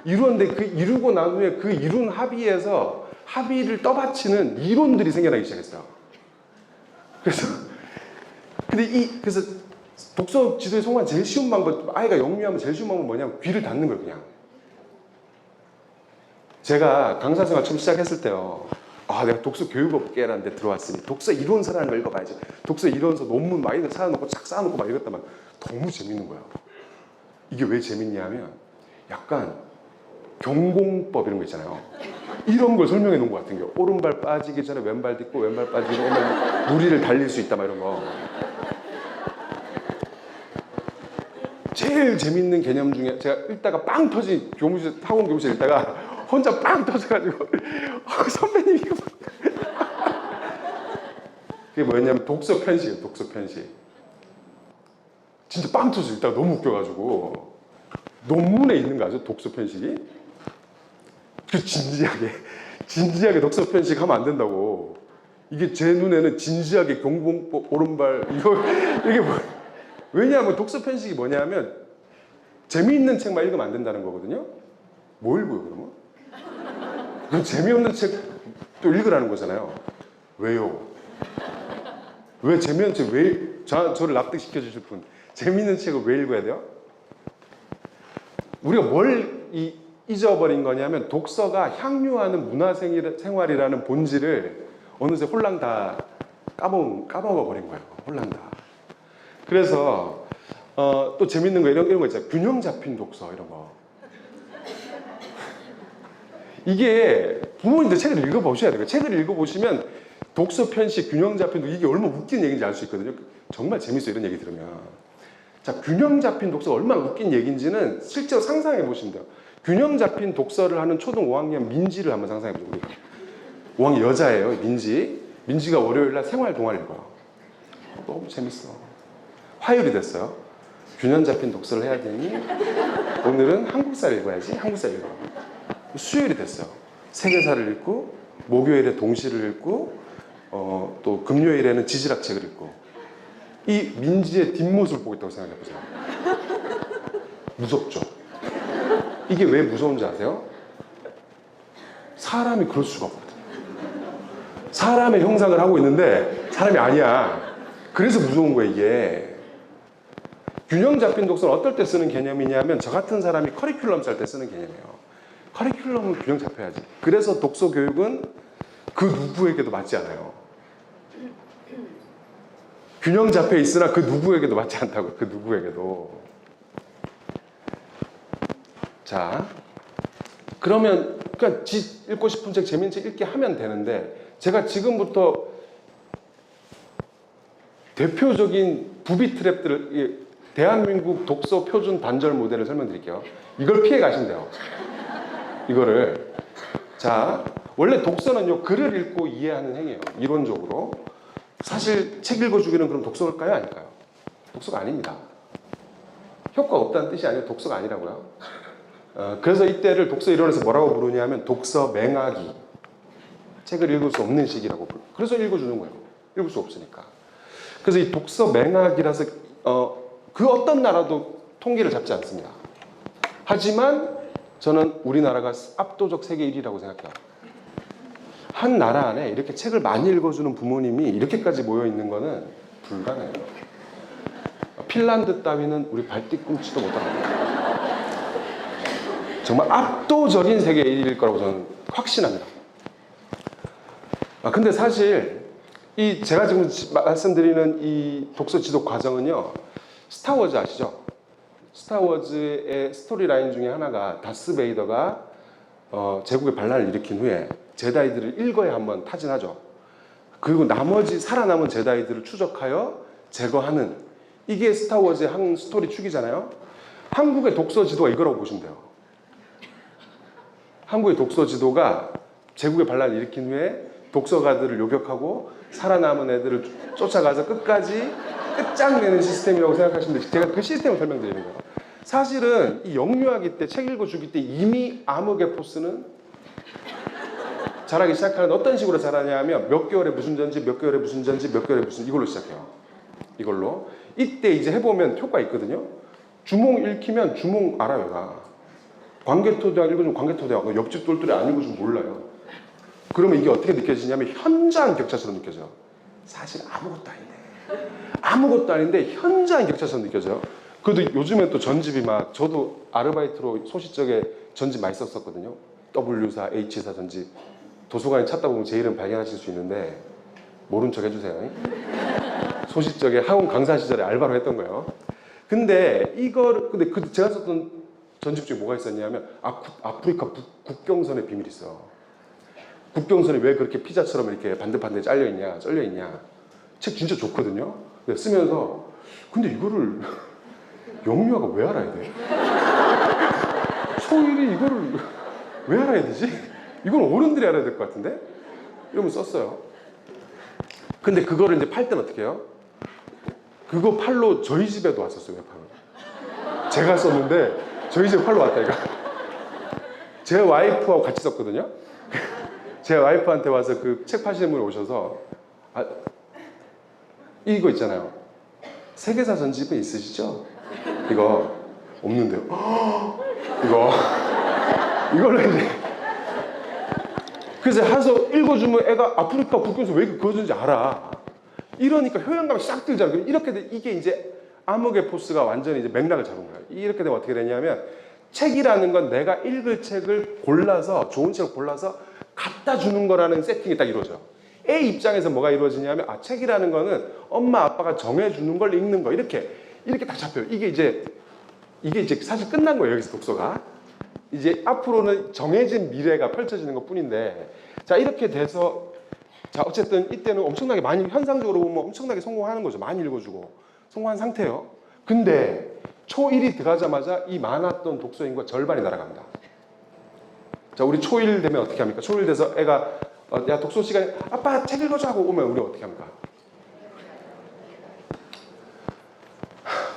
이루었는데 이루고 난 후에 그 이룬 합의에서 합의를 떠받치는 이론들이 생겨나기 시작했어요. 그래서 독서 지도에 성공한 제일 쉬운 방법, 아이가 영유하면 제일 쉬운 방법은 뭐냐면 귀를 닫는 거예요, 그냥. 제가 강사 생활 처음 시작했을 때요. 내가 독서 교육업계라는 데 들어왔으니 독서 이론서라는 걸 읽어봐야지. 독서 이론서 논문 많이 찾아놓고 착 쌓아놓고 막 읽었다만 너무 재밌는 거예요. 이게 왜 재밌냐면 약간 경공법 이런 거 있잖아요. 이런 걸 설명해 놓은 것 같은 게 오른발 빠지기 전에 왼발 딛고 왼발 빠지기 전에 무리를 달릴 수 있다 막 이런 거. 제일 재밌는 개념 중에 제가 읽다가 빵 터진 학원 교무실 읽다가 혼자 빵 터져가지고 선배님 이거 그게 뭐였냐면 독서 편식이에요. 독서 편식. 진짜 빵 터져 읽다가 너무 웃겨가지고 논문에 있는 거 아죠? 독서 편식이? 그 진지하게 독서 편식하면 안 된다고. 이게 제 눈에는 진지하게 경공법 오른발 이게 뭐 왜냐하면 독서 편식이 뭐냐면 재미있는 책만 읽으면 안 된다는 거거든요. 뭐 읽어요 그러면? 그럼 재미없는 책도 읽으라는 거잖아요. 왜요? 왜 재미없는 책 저를 납득시켜 주실 분 재미있는 책을 왜 읽어야 돼요? 우리가 뭘 잊어버린 거냐면 독서가 향유하는 문화생활이라는 본질을 어느새 홀랑 다 까먹어버린 거예요. 홀랑 다. 그래서 또 재밌는 거 이런 거 있잖아요. 균형 잡힌 독서 이런 거. 이게 부모님들 책을 읽어보셔야 돼요. 책을 읽어보시면 독서 편식, 균형 잡힌 독서 이게 얼마나 웃긴 얘기인지 알 수 있거든요. 정말 재밌어요. 이런 얘기 들으면. 자, 균형 잡힌 독서가 얼마나 웃긴 얘기인지는 실제로 상상해 보시면 돼요. 균형 잡힌 독서를 하는 초등 5학년 민지를 한번 상상해 보세요. 우리가. 5학년 여자예요. 민지가 월요일날 생활 동화를 읽어요. 너무 재밌어. 화요일이 됐어요. 균형 잡힌 독서를 해야 되니 오늘은 한국사를 읽어야지. 한국사를 읽어. 수요일이 됐어요. 세계사를 읽고 목요일에 동시를 읽고 또 금요일에는 지질학 책을 읽고 이 민지의 뒷모습을 보고 있다고 생각해 보세요. 무섭죠? 이게 왜 무서운지 아세요? 사람이 그럴 수가 없거든. 사람의 형상을 하고 있는데 사람이 아니야. 그래서 무서운 거야 이게. 균형 잡힌 독서는 어떨 때 쓰는 개념이냐면 저 같은 사람이 커리큘럼 짤 때 쓰는 개념이에요. 커리큘럼은 균형 잡혀야지. 그래서 독서 교육은 그 누구에게도 맞지 않아요. 균형 잡혀 있으나 그 누구에게도 맞지 않다고. 그 누구에게도. 자, 그러면 그냥 지 읽고 싶은 책, 재밌는 책 읽게 하면 되는데 제가 지금부터 대표적인 부비 트랩들을 대한민국 독서 표준 반절 모델을 설명드릴게요. 이걸 피해 가시면 돼요. 이거를. 자, 원래 독서는요, 글을 읽고 이해하는 행위예요. 이론적으로. 사실 책 읽어주기는 그럼 독서일까요? 아닐까요? 독서가 아닙니다. 효과가 없다는 뜻이 아니라 독서가 아니라고요. 그래서 이때를 독서 이론에서 뭐라고 부르냐면 독서 맹학이. 책을 읽을 수 없는 시기라고 부르고. 그래서 읽어주는 거예요. 읽을 수 없으니까. 그래서 이 독서 맹학이라서 그 어떤 나라도 통계를 잡지 않습니다. 하지만 저는 우리나라가 압도적 세계 1위라고 생각해요. 한 나라 안에 이렇게 책을 많이 읽어주는 부모님이 이렇게까지 모여있는 거는 불가능해요. 핀란드 따위는 우리 발뒤꿈치도 못 따라갑니다. 정말 압도적인 세계 1위일 거라고 저는 확신합니다. 근데 사실 이 제가 지금 말씀드리는 이 독서 지도 과정은요, 스타워즈 아시죠? 스타워즈의 스토리라인 중에 하나가 다스베이더가 제국의 반란을 일으킨 후에 제다이들을 일거에 한번 타진하죠. 그리고 나머지 살아남은 제다이들을 추적하여 제거하는, 이게 스타워즈의 한 스토리 축이잖아요. 한국의 독서 지도가 이거라고 보시면 돼요. 한국의 독서 지도가 제국의 반란을 일으킨 후에 독서가들을 요격하고 살아남은 애들을 쫓아가서 끝까지 끝장내는 시스템이라고 생각하시면 돼요. 제가 그 시스템을 설명드리는 거예요. 사실은 이 영유아기 때, 책 읽어주기 때 이미 암흑의 포스는 자라기 시작하는, 어떤 식으로 자라냐면 몇 개월에 무슨 전지, 몇 개월에 무슨 전지, 몇 개월에 무슨, 이걸로 시작해요. 이걸로. 이때 이제 해보면 효과 있거든요. 주몽 읽히면 주몽 알아요. 얘가. 광개토대학 읽어주면 광개토대학, 옆집 똘똘이 안 읽어주면 몰라요. 그러면 이게 어떻게 느껴지냐면 현저한 격차처럼 느껴져요. 사실 아무것도 아닌데. 아무것도 아닌데 현저한 격차처럼 느껴져요. 그래도 요즘엔 또 전집이 막, 저도 아르바이트로 소시적에 전집 많이 썼었거든요. W사, H사 전집. 도서관에 찾다 보면 제 이름 발견하실 수 있는데 모른 척 해주세요. 소시적에 학원 강사 시절에 알바로 했던 거예요. 근데 제가 썼던 전집 중에 뭐가 있었냐면 아프리카 국경선의 비밀이 있어. 국경선이 왜 그렇게 피자처럼 이렇게 반들반들 쩔려있냐. 책 진짜 좋거든요. 근데 쓰면서 근데 이거를 영유아가 왜 알아야 돼? 초일이 이거를 왜 알아야 되지? 이건 어른들이 알아야 될 것 같은데? 이러면 썼어요. 근데 그거를 이제 팔 때는 어떻게 해요? 그거 팔로 저희 집에도 왔었어요. 제가 썼는데 저희 집에 팔로 왔다 이거. 제 와이프하고 같이 썼거든요. 제 와이프한테 와서 그 책 파시는 분이 오셔서 이거 있잖아요. 세계사 전집은 있으시죠? 이거 없는데요. 이걸로 이제 그래서 해서 읽어주면 애가 아프리카 국경에서 왜 그러는지 알아. 이러니까 효용감이 싹 들잖아. 이렇게 이게 이제 암흑의 포스가 완전히 이제 맥락을 잡은 거예요. 이렇게 되면 어떻게 되냐면 책이라는 건 내가 읽을 책을 골라서, 좋은 책을 골라서 갖다 주는 거라는 세팅이 딱 이루어져요. 애 입장에서 뭐가 이루어지냐면 책이라는 거는 엄마 아빠가 정해주는 걸 읽는 거, 이렇게 딱 잡혀요. 이게 이제 사실 끝난 거예요. 여기서 독서가 이제 앞으로는 정해진 미래가 펼쳐지는 것 뿐인데, 자 이렇게 돼서 자 어쨌든 이때는 엄청나게 많이, 현상적으로 보면 엄청나게 성공하는 거죠. 많이 읽어주고 성공한 상태예요. 근데 초1이 들어가자마자 이 많았던 독서 인구가 절반이 날아갑니다. 자 우리 초1 되면 어떻게 합니까? 초1 돼서 애가 야 독서 시간에 아빠 책 읽어줘 하고 오면 우리 어떻게 합니까?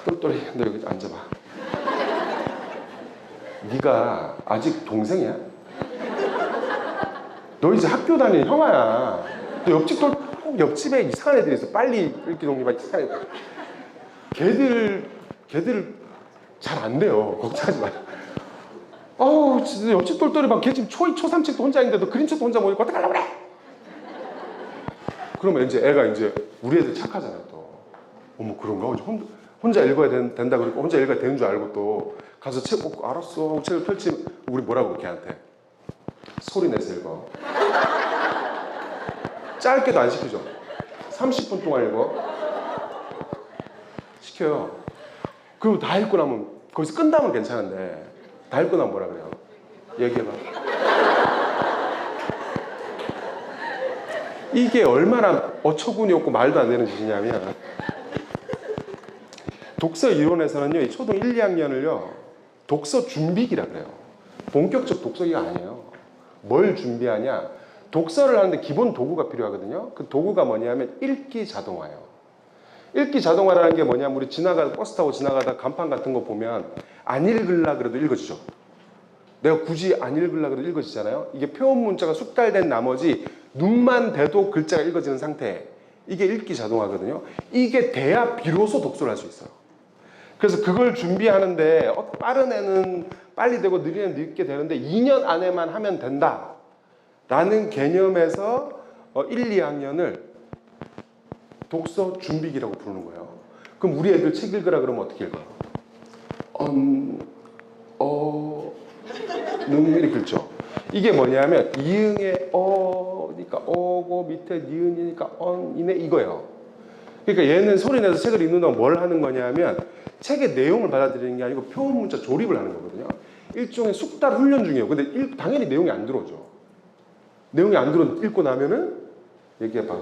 똘똘이 너 여기 앉아봐. 네가 아직 동생이야? 너 이제 학교 다니는 형아야. 너 꼭 옆집에 이상한 애들이 있어. 빨리 읽기 독립한 이상한 애들. 걔들 잘 안 돼요. 걱정하지 마. 어우, 진짜 옆집 똘똘이 막 걔 지금 초3 책도 혼자 있는데 너 그림책도 혼자 못 읽고 어떡하려고 그래? 그러면 이제 애가 이제 우리 애들 착하잖아요 또. 어머 그런가? 혼자 읽어야 된다 그러고 혼자 읽어야 되는 줄 알고 또 가서 책 뽑고 알았어 책을 펼치면 우리 뭐라고 걔한테 소리 내서 읽어. 짧게도 안 시키죠. 30분 동안 읽어. 시켜요. 그리고 다 읽고 나면 거기서 끝나면 괜찮은데 다 읽고 나면 뭐라 그래요? 얘기해봐. 이게 얼마나 어처구니 없고 말도 안 되는 짓이냐면 독서 이론에서는요, 이 초등 1, 2학년을요, 독서 준비기라 그래요. 본격적 독서기가 아니에요. 뭘 준비하냐? 독서를 하는데 기본 도구가 필요하거든요. 그 도구가 뭐냐면 읽기 자동화예요. 읽기 자동화라는 게 뭐냐면 우리 버스 타고 지나가다 간판 같은 거 보면 안 읽으려 그래도 읽어지죠. 내가 굳이 안 읽으려 그래도 읽어지잖아요. 이게 표현 문자가 숙달된 나머지 눈만 대도 글자가 읽어지는 상태. 이게 읽기 자동화거든요. 이게 돼야 비로소 독서를 할 수 있어요. 그래서 그걸 준비하는데 빠른 애는 빨리 되고 느린 애는 늦게 되는데 2년 안에만 하면 된다 라는 개념에서 1, 2학년을 독서 준비기라고 부르는 거예요. 그럼 우리 애들 책 읽으라 그러면 어떻게 읽어? 이렇게 읽죠. 이게 뭐냐면 이응에 어니까 어고 밑에 니은이니까 언이네 이거예요. 그러니까 얘는 소리내서 책을 읽는 동안 뭘 하는 거냐면 책의 내용을 받아들이는 게 아니고 표현 문자 조립을 하는 거거든요. 일종의 숙달 훈련 중이에요. 근데 당연히 내용이 안 들어오죠. 내용이 안 들어 읽고 나면은 얘기해봐.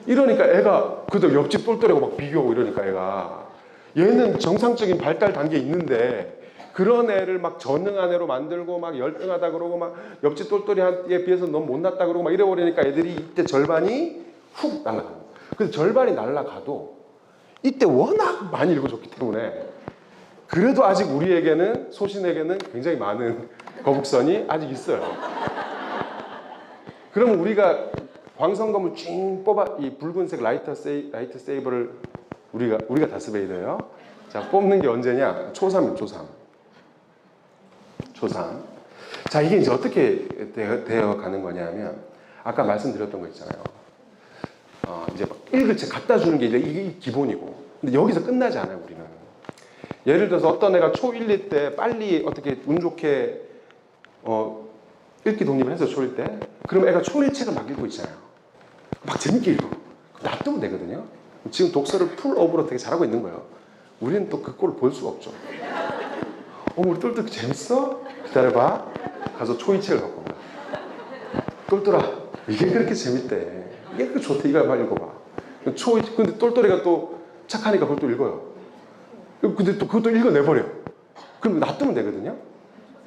이러니까 애가 그래도 옆집 똘똘하고 막 비교하고 이러니까 애가 얘는 정상적인 발달 단계에 있는데 그런 애를 막 전능한 애로 만들고 막 열등하다 그러고 막 옆집 똘똘이에 비해서 너무 못났다 그러고 막 이래버리니까 애들이 이때 절반이 훅 날아가요. 그래서 절반이 날아가도 이때 워낙 많이 읽어줬기 때문에 그래도 아직 우리에게는 소신에게는 굉장히 많은 거북선이 아직 있어요. 그러면 우리가 광선검을 쭉 뽑아 이 붉은색 라이트 세이버를 우리가 다스베이더예요. 자 뽑는 게 언제냐? 초3. 자 이게 이제 어떻게 되어 가는 거냐면 아까 말씀드렸던 거 있잖아요. 이제 막 읽을 책 갖다 주는 게 이게 기본이고 근데 여기서 끝나지 않아요 우리는. 예를 들어서 어떤 애가 초1, 2 때 빨리 어떻게 운 좋게 읽기 독립을 해서 초1 때 그럼 애가 초1 책을 막 읽고 있잖아요. 막 재밌게 읽어. 놔두면 되거든요. 지금 독서를 풀업으로 되게 잘하고 있는 거예요. 우리는 또 그 꼴을 볼 수가 없죠. 우리 똘똘 재밌어? 기다려봐. 가서 초2 책을 갖고 온다. 똘똘아 이게 그렇게 재밌대. 이게 그렇게 좋대. 이거 빨리 읽어봐. 초2 근데 똘똘이가 또 착하니까 그걸 또 읽어요. 근데 또 그것도 읽어내버려. 그럼 놔두면 되거든요.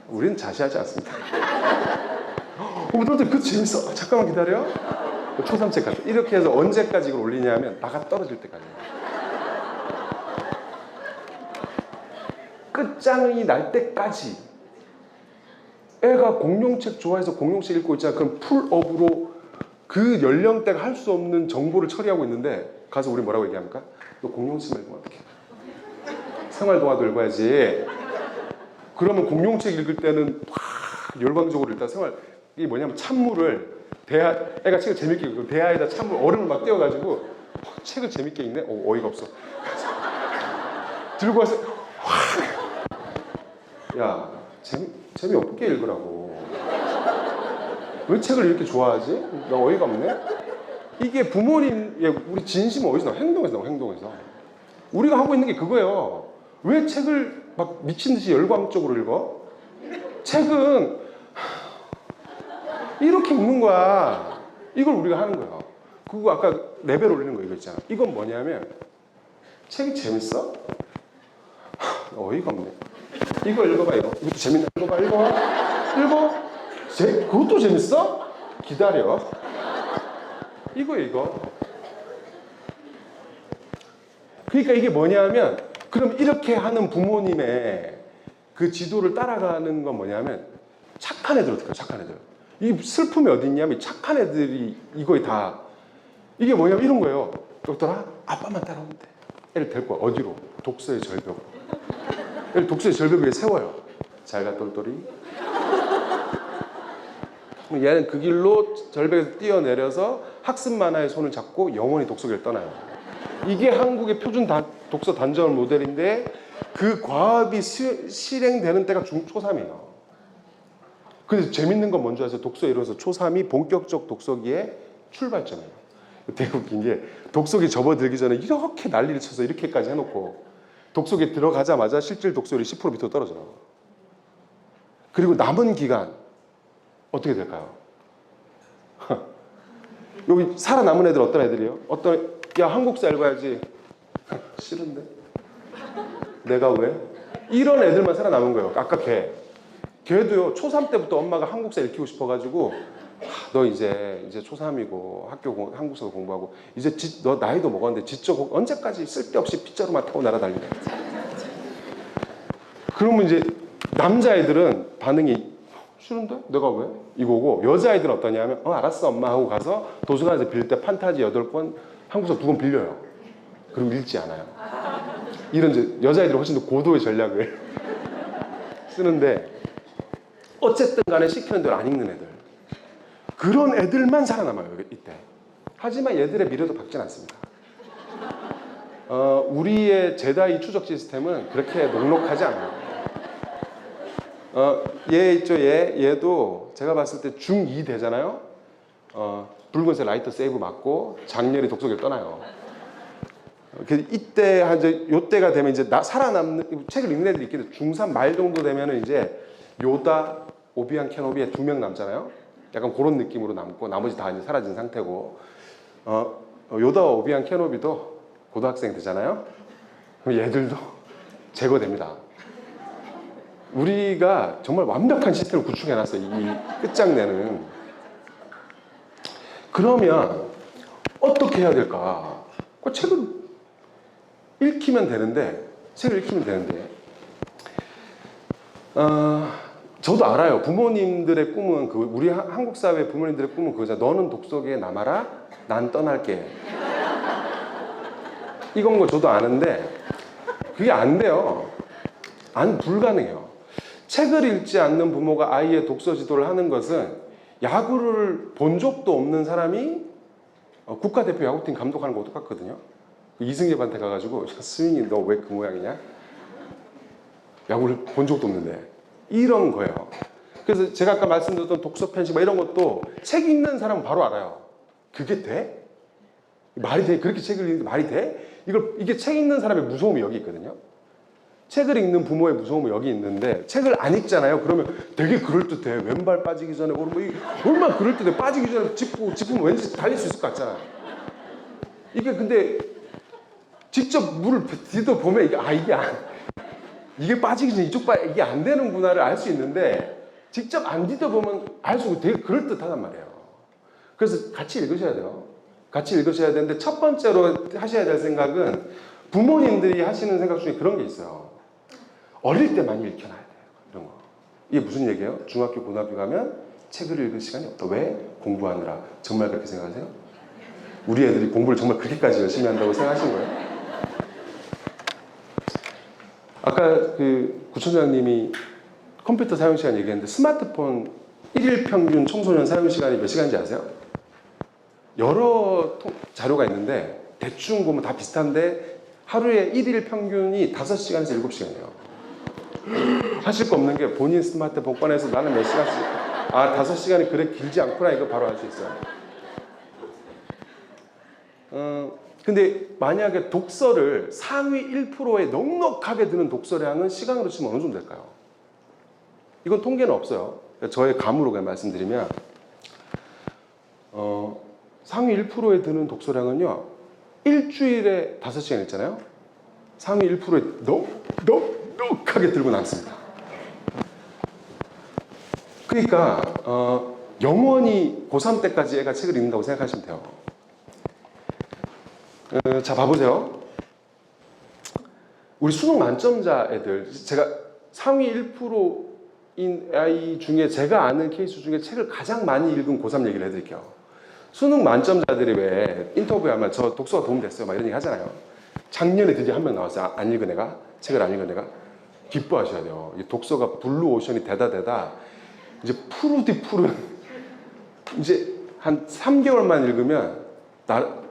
우리는 자시하지 않습니다. 똘똘 그거 재밌어. 잠깐만 기다려. 초3 책 같아. 이렇게 해서 언제까지 이걸 올리냐면 나가 떨어질 때까지예요. 끝장이 날 때까지 애가 공룡책 좋아해서 공룡책 읽고 있잖아. 그럼 풀업으로 그 연령대가 할 수 없는 정보를 처리하고 있는데 가서 우리 뭐라고 얘기합니까? 너 공룡책 읽으면 어떡해? 생활동화도 읽어야지. 그러면 공룡책 읽을 때는 막 열광적으로 일단 이게 뭐냐면 찬물을 애가 책을 재밌게 읽고 대야에다 찬물 얼음을 막 띄워가지고 책을 재밌게 읽네? 어이가 없어. 들고 와서 야 재미없게 읽으라고. 왜 책을 이렇게 좋아하지? 나 어이가 없네. 이게 부모님의 우리 진심은 어디서 나와? 행동에서 나와. 행동에서. 우리가 하고 있는 게 그거예요. 왜 책을 막 미친 듯이 열광적으로 읽어? 책은 이렇게 읽는 거야. 이걸 우리가 하는 거야. 그거 아까 레벨 올리는 거 이거 있잖아. 이건 뭐냐면 책이 재밌어? 어이가 없네. 이거 읽어봐 이거. 이것도 재밌나? 읽어. 그것도 재밌어? 기다려. 이거. 그러니까 이게 뭐냐면 그럼 이렇게 하는 부모님의 그 지도를 따라가는 건 뭐냐면 착한 애들 어떡해? 착한 애들. 이 슬픔이 어디 있냐면 착한 애들이 이거에 다 이게 뭐냐면 이런 거예요. 똘똘아 아빠만 따라오면 돼. 애를 데리고 와. 어디로? 독서의 절벽으로. 애를 독서의 절벽 위에 세워요. 잘가 똘똘이. 얘는 그 길로 절벽에서 뛰어내려서 학습 만화의 손을 잡고 영원히 독서계를 떠나요. 이게 한국의 표준 독서 단절 모델인데 그 과업이 실행되는 때가 초3이에요. 근데 재밌는 건 뭔지 아세요? 독서에 이르러서 초3이 본격적 독서기의 출발점이에요. 되게 웃긴 게 독서기 접어들기 전에 이렇게 난리를 쳐서 이렇게까지 해놓고 독서기에 들어가자마자 실질 독서율이 10% 밑으로 떨어져요. 그리고 남은 기간 어떻게 될까요? 여기 살아남은 애들 어떤 애들이에요? 야 한국사 읽어야지. 싫은데? 내가 왜? 이런 애들만 살아남은 거예요. 아까 걔도요 초3 때부터 엄마가 한국사 읽히고 싶어가지고 너 이제 초3이고 한국사 공부하고 이제 너 나이도 먹었는데 지적 언제까지 쓸데없이 빗자루만 타고 날아다니냐. 그러면 이제 남자애들은 반응이 싫은데? 내가 왜? 이거고 여자아이들은 어떠냐면 알았어 엄마 하고 가서 도서관에서 빌릴 때 판타지 8권 한국사 2권 빌려요. 그리고 읽지 않아요. 이런 이제 여자아이들은 훨씬 더 고도의 전략을 쓰는데 어쨌든 간에 시키는 대로 안 읽는 애들 그런 애들만 살아남아요 이때. 하지만 얘들의 미래도 밝진 않습니다. 우리의 제다이 추적 시스템은 그렇게 녹록하지 않아요. 얘 있죠 얘도 제가 봤을 때 중2 되잖아요. 붉은색 라이터 세이브 맞고 장렬히 독서기를 떠나요. 이때 요때가 되면 이제 살아남는 책을 읽는 애들이 있겠는데 중3 말 정도 되면은 이제 요다 오비안 케노비에 2명 남잖아요. 약간 그런 느낌으로 남고 나머지 다 이제 사라진 상태고 요다와 오비안 케노비도 고등학생 되잖아요. 그럼 얘들도 제거됩니다. 우리가 정말 완벽한 시스템을 구축해놨어요. 이 끝장내는. 그러면 어떻게 해야 될까? 책을 읽히면 되는데 저도 알아요. 부모님들의 꿈은 우리 한국 사회 부모님들의 꿈은 그거잖아. 너는 독서계에 남아라. 난 떠날게. 이건 거 저도 아는데 그게 안 돼요. 불가능해요. 책을 읽지 않는 부모가 아이의 독서 지도를 하는 것은 야구를 본 적도 없는 사람이 국가대표 야구팀 감독하는 거 똑같거든요. 이승엽한테 가가지고 스윙이 너 왜 그 모양이냐? 야구를 본 적도 없는데 이런 거예요. 그래서 제가 아까 말씀드렸던 독서 편식 이런 것도 책 읽는 사람은 바로 알아요. 그게 돼? 말이 돼? 그렇게 책을 읽는데 말이 돼? 이게 책 읽는 사람의 무서움이 여기 있거든요. 책을 읽는 부모의 무서움은 여기 있는데 책을 안 읽잖아요. 그러면 되게 그럴듯해. 왼발 빠지기 전에 오른발 얼마나 그럴듯해. 빠지기 전에 짚으면 왠지 달릴 수 있을 것 같잖아. 이게 근데 직접 물을 뒤져보면 이게 빠지기 전에 이게 안 되는구나를 알 수 있는데 직접 안 뒤져보면 알수록 되게 그럴듯하단 말이에요. 그래서 같이 읽으셔야 돼요. 같이 읽으셔야 되는데 첫 번째로 하셔야 될 생각은 부모님들이 하시는 생각 중에 그런 게 있어요. 어릴 때 많이 읽혀놔야 돼요. 이런 거. 이게 무슨 얘기예요? 중학교, 고등학교 가면 책을 읽을 시간이 없다. 왜? 공부하느라. 정말 그렇게 생각하세요? 우리 애들이 공부를 정말 그렇게까지 열심히 한다고 생각하신 거예요? 아까 구청장님이 컴퓨터 사용 시간 얘기했는데 스마트폰 1일 평균 청소년 사용 시간이 몇 시간인지 아세요? 여러 자료가 있는데 대충 보면 다 비슷한데 하루에 1일 평균이 5시간에서 7시간이에요. 하실 거 없는 게 본인 스마트폰 꺼내서 나는 몇 시간씩 5시간이 그래 길지 않구나 이거 바로 알 수 있어요. 근데 만약에 독서를 상위 1%에 넉넉하게 드는 독서량은 시간으로 치면 어느 정도 될까요? 이건 통계는 없어요. 저의 감으로 그냥 말씀드리면 상위 1%에 드는 독서량은요 일주일에 5시간 있잖아요. 상위 1%에 넉넉하게 들고 남습니다. 그러니까 영원히 고3 때까지 애가 책을 읽는다고 생각하시면 돼요. 자 봐보세요. 우리 수능 만점자 애들 제가 상위 1%인 아이 중에 제가 아는 케이스 중에 책을 가장 많이 읽은 고3 얘기를 해드릴게요. 수능 만점자들이 왜 인터뷰에 하면 저 독서가 도움됐어요 막 이런 얘기 하잖아요. 작년에 드디어 한 명 나왔어요. 안 읽은 애가? 책을 안 읽은 애가? 기뻐하셔야 돼요. 이 독서가 블루 오션이 되다 이제 푸르디 푸른 이제 한 3개월만 읽으면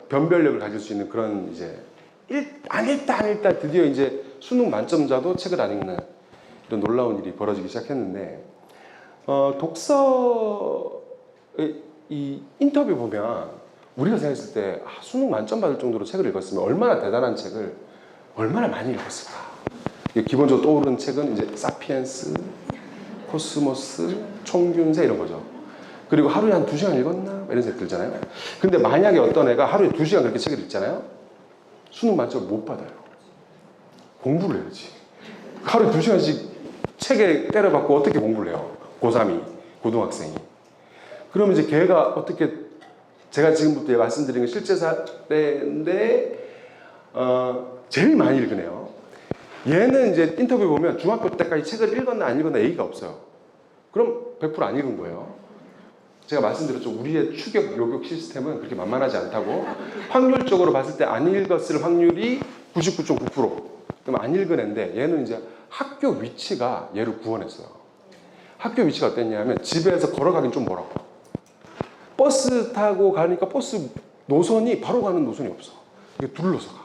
변별력을 가질 수 있는 그런 이제 안 읽다 드디어 이제 수능 만점자도 책을 안 읽는 이런 놀라운 일이 벌어지기 시작했는데 독서 이 인터뷰 보면 우리가 생각했을 때 수능 만점 받을 정도로 책을 읽었으면 얼마나 대단한 책을 얼마나 많이 읽었을까. 기본적으로 떠오르는 책은 이제 사피엔스, 코스모스, 총균세 이런 거죠. 그리고 하루에 한 2시간 읽었나? 이런 생각 들잖아요. 근데 만약에 어떤 애가 하루에 2시간 그렇게 책을 읽잖아요. 수능 만점을 못 받아요. 공부를 해야지. 하루에 2시간씩 책에 때려박고 어떻게 공부를 해요? 고3이, 고등학생이. 그러면 이제 걔가 어떻게, 제가 지금부터 말씀드린 건 실제 사례인데, 제일 많이 읽으네요. 얘는 이제 인터뷰 보면 중학교 때까지 책을 읽었나 안 읽었나 얘기가 없어요. 그럼 100%안 읽은 거예요. 제가 말씀드렸죠. 우리의 추격, 요격 시스템은 그렇게 만만하지 않다고. 확률적으로 봤을 때 안 읽었을 확률이 99.9%. 그럼 안 읽은 애인데 얘는 이제 학교 위치가 얘를 구원했어요. 학교 위치가 어땠냐면 집에서 걸어가긴 좀 멀어. 버스 타고 가니까 버스 노선이 바로 가는 노선이 없어. 이게 둘러서 가.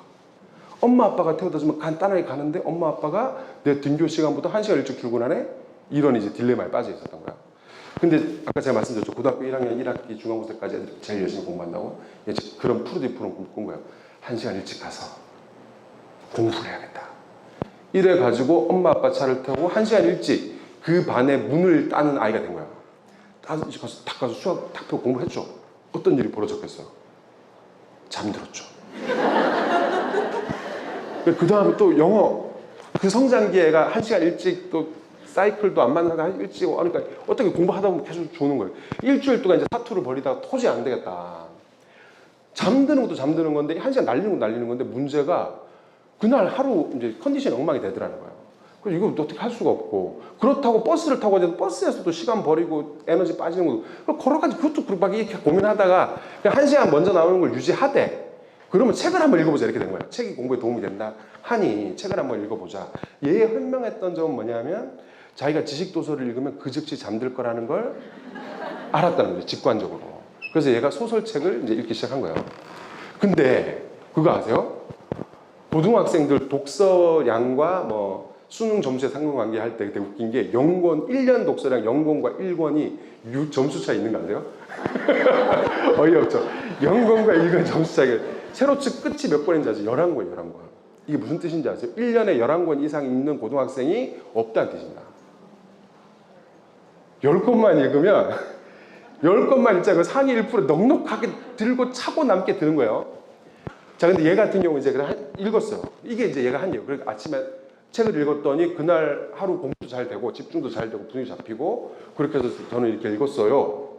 엄마 아빠가 태워다 주면 간단하게 가는데 엄마 아빠가 내 등교 시간보다 1시간 일찍 출근하네? 이런 이제 딜레마에 빠져 있었던 거야. 근데 아까 제가 말씀드렸죠. 고등학교 1학년 1학기 중간고사까지 애들이 제일 열심히 공부한다고. 그런 푸르디 푸른 꿈을 꾼 거예요. 1시간 일찍 가서 공부를 해야겠다. 이래가지고 엄마 아빠 차를 타고 1시간 일찍 그 반의 문을 따는 아이가 된 거야. 딱 가서 수학 딱 펴고 공부했죠. 어떤 일이 벌어졌겠어요? 잠들었죠. 그 다음에 또 영어, 그 성장기 애가 1시간 일찍 또 사이클도 안 만나가 일찍 그러니까 어떻게 공부하다 보면 계속 좋는 거예요. 일주일 동안 이제 사투를 벌이다가 도저히 안 되겠다. 잠드는 것도 잠드는 건데 1시간 날리는 것도 날리는 건데 문제가 그날 하루 이제 컨디션이 엉망이 되더라는 거예요. 그래서 이거 어떻게 할 수가 없고 그렇다고 버스를 타고 가서 버스에서도 시간 버리고 에너지 빠지는 것도 걸어가지 그것도 막 이렇게 고민하다가 그냥 1시간 먼저 나오는 걸 유지하되 그러면 책을 한번 읽어보자 이렇게 된 거예요. 책이 공부에 도움이 된다 하니 책을 한번 읽어보자. 얘의 현명했던 점은 뭐냐면 자기가 지식도서를 읽으면 그 즉시 잠들 거라는 걸 알았다는 거죠. 직관적으로. 그래서 얘가 소설책을 이제 읽기 시작한 거예요. 근데 그거 아세요? 고등학생들 독서량과 뭐 수능 점수의 상관관계 할 때 되게 웃긴 게 영권 1년 독서량 0권과 1권이 점수 차이 있는 거 아세요? 어이없죠. 0권과 1권 점수 차이가 세로측 끝이 몇 권인지 아세요? 11권, 11권. 이게 무슨 뜻인지 아세요? 1년에 11권 이상 읽는 고등학생이 없다는 뜻입니다. 10권만 읽으면 10권만 읽자고 상위 1% 넉넉하게 들고 차고 남게 드는 거예요. 자, 근데 얘 같은 경우 이제 읽었어요. 이게 이제 얘가 한 얘기예요. 그러니까 아침에 책을 읽었더니 그날 하루 공부도 잘 되고 집중도 잘 되고 분위기 잡히고 그렇게 해서 저는 이렇게 읽었어요.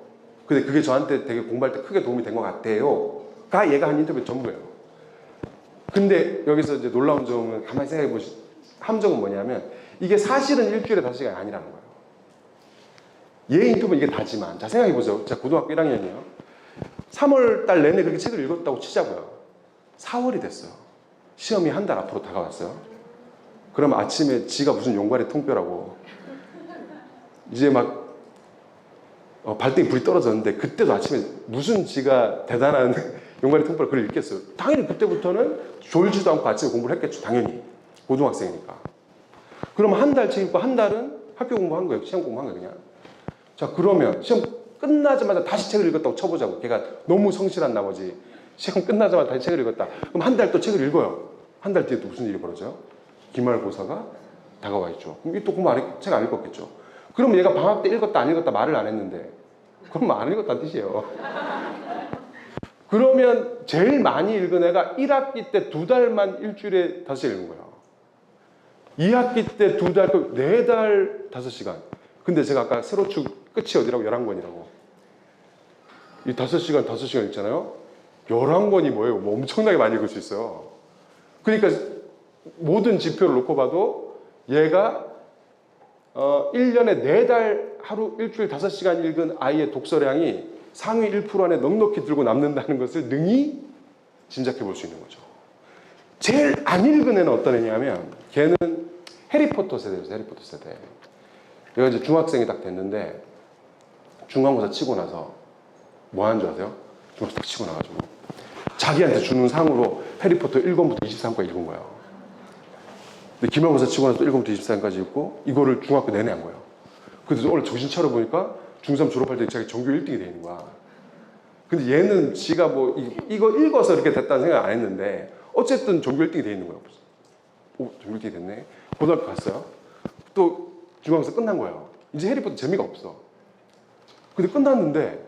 근데 그게 저한테 되게 공부할 때 크게 도움이 된 것 같아요. 가 얘가 한 인터뷰 전부예요. 근데 여기서 이제 놀라운 점은 가만히 생각해 보시 함정은 뭐냐면 이게 사실은 일주일에 5시간이 아니라는 거예요. 얘 인터뷰는 이게 다지만 자 생각해 보세요. 제가 고등학교 1학년이에요. 3월 달 내내 그렇게 책을 읽었다고 치자고요. 4월이 됐어요. 시험이 한 달 앞으로 다가왔어요. 그럼 아침에 지가 무슨 용과리 통뼈라고 이제 막 발등에 불이 떨어졌는데 그때도 아침에 무슨 지가 대단한 용과리 통뼈를 그걸 읽겠어요. 당연히 그때부터는 졸지도 않고 아침에 공부를 했겠죠. 당연히 고등학생이니까. 그러면 한 달 책 읽고 한 달은 학교 공부한 거예요. 시험 공부한 거예요. 그냥. 자 그러면 시험 끝나자마자 다시 책을 읽었다고 쳐보자고. 걔가 너무 성실한 나머지 시험 끝나자마자 다시 책을 읽었다. 그럼 한 달 또 책을 읽어요. 한 달 뒤에 또 무슨 일이 벌어져요? 기말고사가 다가와 있죠. 그럼 또 공부 책 안 읽었겠죠. 그럼 얘가 방학 때 읽었다 안 읽었다 말을 안 했는데 그럼 안 읽었다는 뜻이에요. 그러면 제일 많이 읽은 애가 1학기 때 2달만 일주일에 5시간 읽은 거예요. 2학기 때 2달, 4달 5시간. 근데 제가 아까 세로축 끝이 어디라고 11권이라고. 이 5시간, 5시간 읽잖아요. 11권이 뭐예요? 뭐 엄청나게 많이 읽을 수 있어요. 그러니까 모든 지표를 놓고 봐도 얘가 1년에 4달 하루 일주일 5시간 읽은 아이의 독서량이 상위 1% 안에 넉넉히 들고 남는다는 것을 능히 짐작해 볼 수 있는 거죠. 제일 안 읽은 애는 어떤 애냐면 걔는 해리포터 세대였어요. 해리포터 세대. 얘가 이제 중학생이 딱 됐는데 중간고사 치고 나서 뭐 하는 줄 아세요? 중간고사 딱 치고 나가지고 자기한테 주는 상으로 해리포터 1권부터 23권까지 읽은 거예요. 근데 기말고사 치고 나서 또 1권부터 23권까지 읽고 이거를 중학교 내내 한 거예요. 그래서 오늘 정신 차려보니까 중3 졸업할 때 자기 전교 1등이 돼 있는 거야. 근데 얘는 지가 뭐 이거 읽어서 이렇게 됐다는 생각 안 했는데 어쨌든 전교 1등이 돼 있는 거예요. 오, 전교 1등이 됐네. 고등학교 갔어요. 또 중학교에서 끝난 거예요. 이제 해리포터 재미가 없어. 근데 끝났는데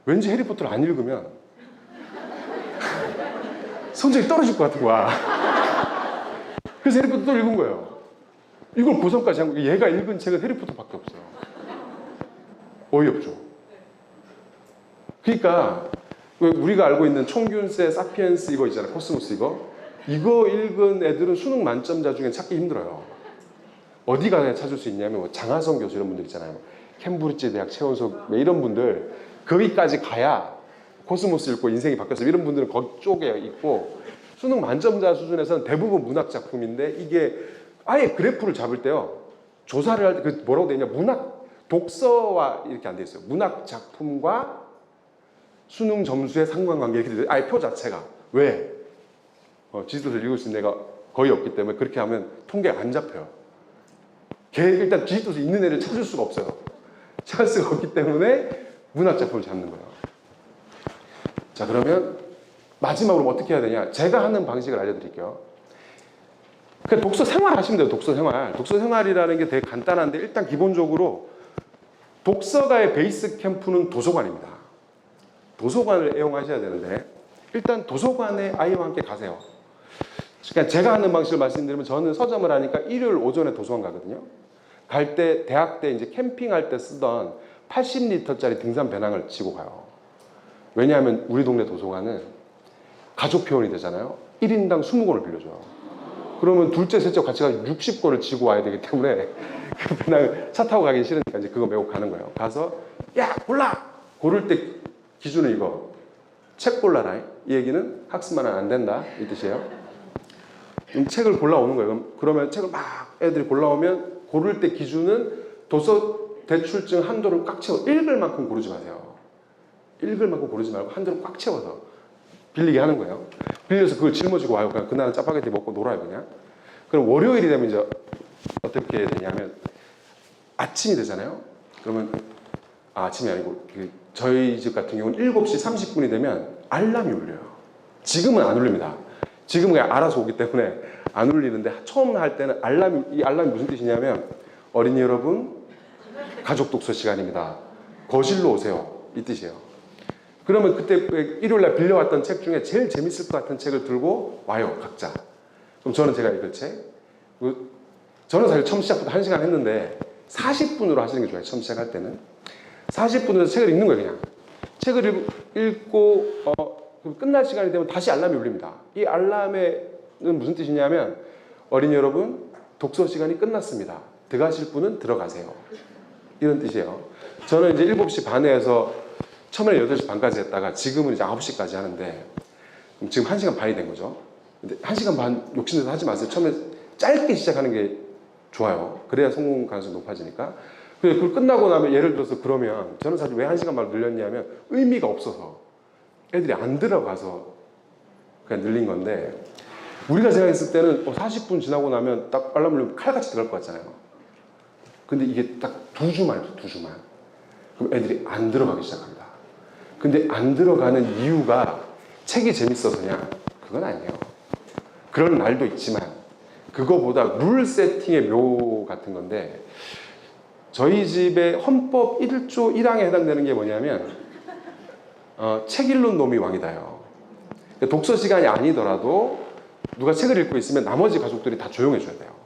왠지 해리포터를 안 읽으면 성적이 떨어질 것 같은 거야. 그래서 해리포터 또 읽은 거예요. 이걸 고3까지 한 거예요. 얘가 읽은 책은 해리포터밖에 없어요. 어이없죠. 그러니까 우리가 알고 있는 총균세, 사피엔스 이거 있잖아요. 코스모스 이거 읽은 애들은 수능 만점자 중에 찾기 힘들어요. 어디 가야 찾을 수 있냐면 뭐 장하성 교수 이런 분들 있잖아요. 캠브리지 대학 최원석 이런 분들 거기까지 가야 코스모스 읽고 인생이 바뀌었어요. 이런 분들은 그쪽에 있고 수능 만점자 수준에서는 대부분 문학 작품인데 이게 아예 그래프를 잡을 때요. 조사를 할 때 그 뭐라고 되어 있냐. 문학 독서와 이렇게 안 돼 있어요. 문학 작품과 수능 점수의 상관관계 이렇게 돼 있어요. 아예 표 자체가. 왜? 지지도를 읽을 수 있는 애가 거의 없기 때문에 그렇게 하면 통계가 안 잡혀요. 일단 지지도수 있는 애를 찾을 수가 없어요. 찾을 수가 없기 때문에 문학 작품을 잡는 거예요. 자, 그러면 마지막으로 어떻게 해야 되냐? 제가 하는 방식을 알려드릴게요. 그냥 독서 생활 하시면 돼요. 독서 생활. 독서 생활이라는 게 되게 간단한데 일단 기본적으로 독서가의 베이스 캠프는 도서관입니다. 도서관을 애용하셔야 되는데 일단 도서관에 아이와 함께 가세요. 그러니까 제가 하는 방식을 말씀드리면 저는 서점을 하니까 일요일 오전에 도서관 가거든요. 갈 때 대학 때 이제 캠핑할 때 쓰던 80리터짜리 등산 배낭을 지고 가요. 왜냐하면 우리 동네 도서관은 가족 표현이 되잖아요. 1인당 20권을 빌려줘요. 그러면 둘째, 셋째 같이 가서 60권을 지고 와야 되기 때문에 그 배낭을 차 타고 가기 싫으니까 이제 그거 메고 가는 거예요. 가서 야 골라! 고를 때 기준은 이거. 책 골라라. 이 얘기는 학습만 하면 안 된다. 이 뜻이에요. 그럼 책을 골라오는 거예요. 그러면 책을 막 애들이 골라오면 고를 때 기준은 도서 대출증 한도를 꽉 채워 읽을 만큼 고르지 마세요. 읽을 만큼 고르지 말고 한도를 꽉 채워서 빌리게 하는 거예요. 빌려서 그걸 짊어지고 와요. 그냥 그날은 짜파게티 먹고 놀아요 그냥. 그럼 월요일이 되면 이제 어떻게 되냐면 아침이 되잖아요. 그러면 아침이 아니고 저희 집 같은 경우는 7시 30분이 되면 알람이 울려요. 지금은 안 울립니다. 지금은 그냥 알아서 오기 때문에 안 울리는데 처음 할 때는 이 알람이 무슨 뜻이냐면 어린이 여러분 가족 독서 시간입니다. 거실로 오세요. 이 뜻이에요. 그러면 그때 일요일날 빌려왔던 책 중에 제일 재밌을 것 같은 책을 들고 와요. 각자. 그럼 저는 제가 읽을 책. 저는 사실 처음 시작부터 1시간 했는데 40분으로 하시는 게 좋아요. 처음 시작할 때는. 40분에서 책을 읽는 거예요. 그냥. 책을 읽고 끝날 시간이 되면 다시 알람이 울립니다. 이 알람에는 무슨 뜻이냐면 어린이 여러분 독서 시간이 끝났습니다. 들어가실 분은 들어가세요. 이런 뜻이에요. 저는 이제 7시 반에 해서 처음에 8시 반까지 했다가 지금은 이제 9시까지 하는데 지금 1시간 반이 된 거죠. 근데 1시간 반 욕심내서 하지 마세요. 처음에 짧게 시작하는 게 좋아요. 그래야 성공 가능성이 높아지니까. 그걸 끝나고 나면 예를 들어서 그러면 저는 사실 왜 1시간 반을 늘렸냐면 의미가 없어서 애들이 안 들어가서 그냥 늘린 건데 우리가 생각했을 때는 40분 지나고 나면 딱 알람 울리면 칼같이 들어갈 것 같잖아요. 근데 이게 딱 2주만 해요. 2주만. 그럼 애들이 안 들어가기 시작합니다. 근데 안 들어가는 이유가 책이 재밌어서냐? 그건 아니에요. 그런 날도 있지만 그거보다 룰 세팅의 묘 같은 건데 저희 집의 헌법 1조 1항에 해당되는 게 뭐냐면 책 읽는 놈이 왕이다요. 독서 시간이 아니더라도 누가 책을 읽고 있으면 나머지 가족들이 다 조용해 줘야 돼요.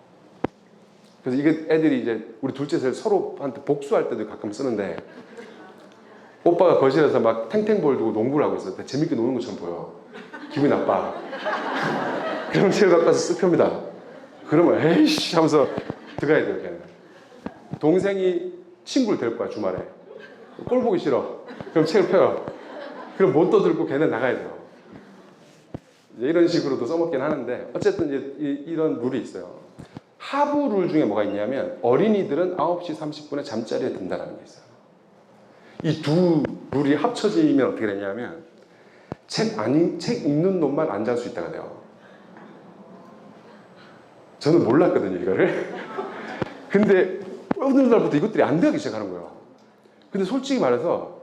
그래서 이게 애들이 이제 우리 둘째 셋 서로한테 복수할 때도 가끔 쓰는데 오빠가 거실에서 막 탱탱볼 두고 농구를 하고 있어요. 재밌게 노는 것처럼 보여. 기분이 나빠. 그럼 책을 갖고 와서 쓱 그러면 에이씨 하면서 들어가야 돼요. 걔는. 동생이 친구를 데릴 거야 주말에. 꼴 보기 싫어. 그럼 책을 펴요. 그럼 못 떠들고 걔는 나가야 돼요. 이제 이런 식으로도 써먹긴 하는데 어쨌든 이제 이런 룰이 있어요. 하부 룰 중에 뭐가 있냐면 어린이들은 9시 30분에 잠자리에 든다라는 게 있어요. 이 두 룰이 합쳐지면 어떻게 되냐면 책 읽는 놈만 안 잘 수 있다가 돼요. 저는 몰랐거든요, 이거를. 근데 어느 날부터 이것들이 안 들어가기 시작하는 거예요. 근데 솔직히 말해서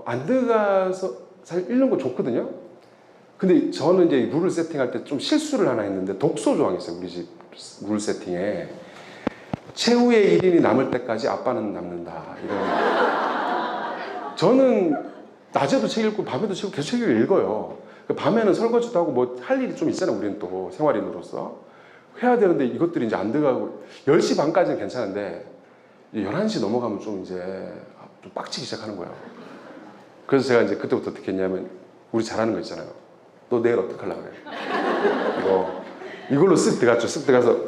안 들어가서 사실 읽는 거 좋거든요. 근데 저는 이제 룰을 세팅할 때 좀 실수를 하나 했는데 독서 조항이 있어요. 우리 집 룰 세팅에 최후의 1인이 남을 때까지 아빠는 남는다. 이런. 저는 낮에도 책 읽고 밤에도 책 읽고 계속 책을 읽어요. 밤에는 설거지도 하고 뭐 할 일이 좀 있잖아요. 우리는 또 생활인으로서 해야 되는데 이것들이 이제 안 들어가고 10시 반까지는 괜찮은데 11시 넘어가면 좀 이제 좀 빡치기 시작하는 거예요. 그래서 제가 이제 그때부터 어떻게 했냐면 우리 잘하는 거 있잖아요. 너 내일 어떡하려고 그래? 이걸로 쓱 들어갔죠. 쓱 들어가서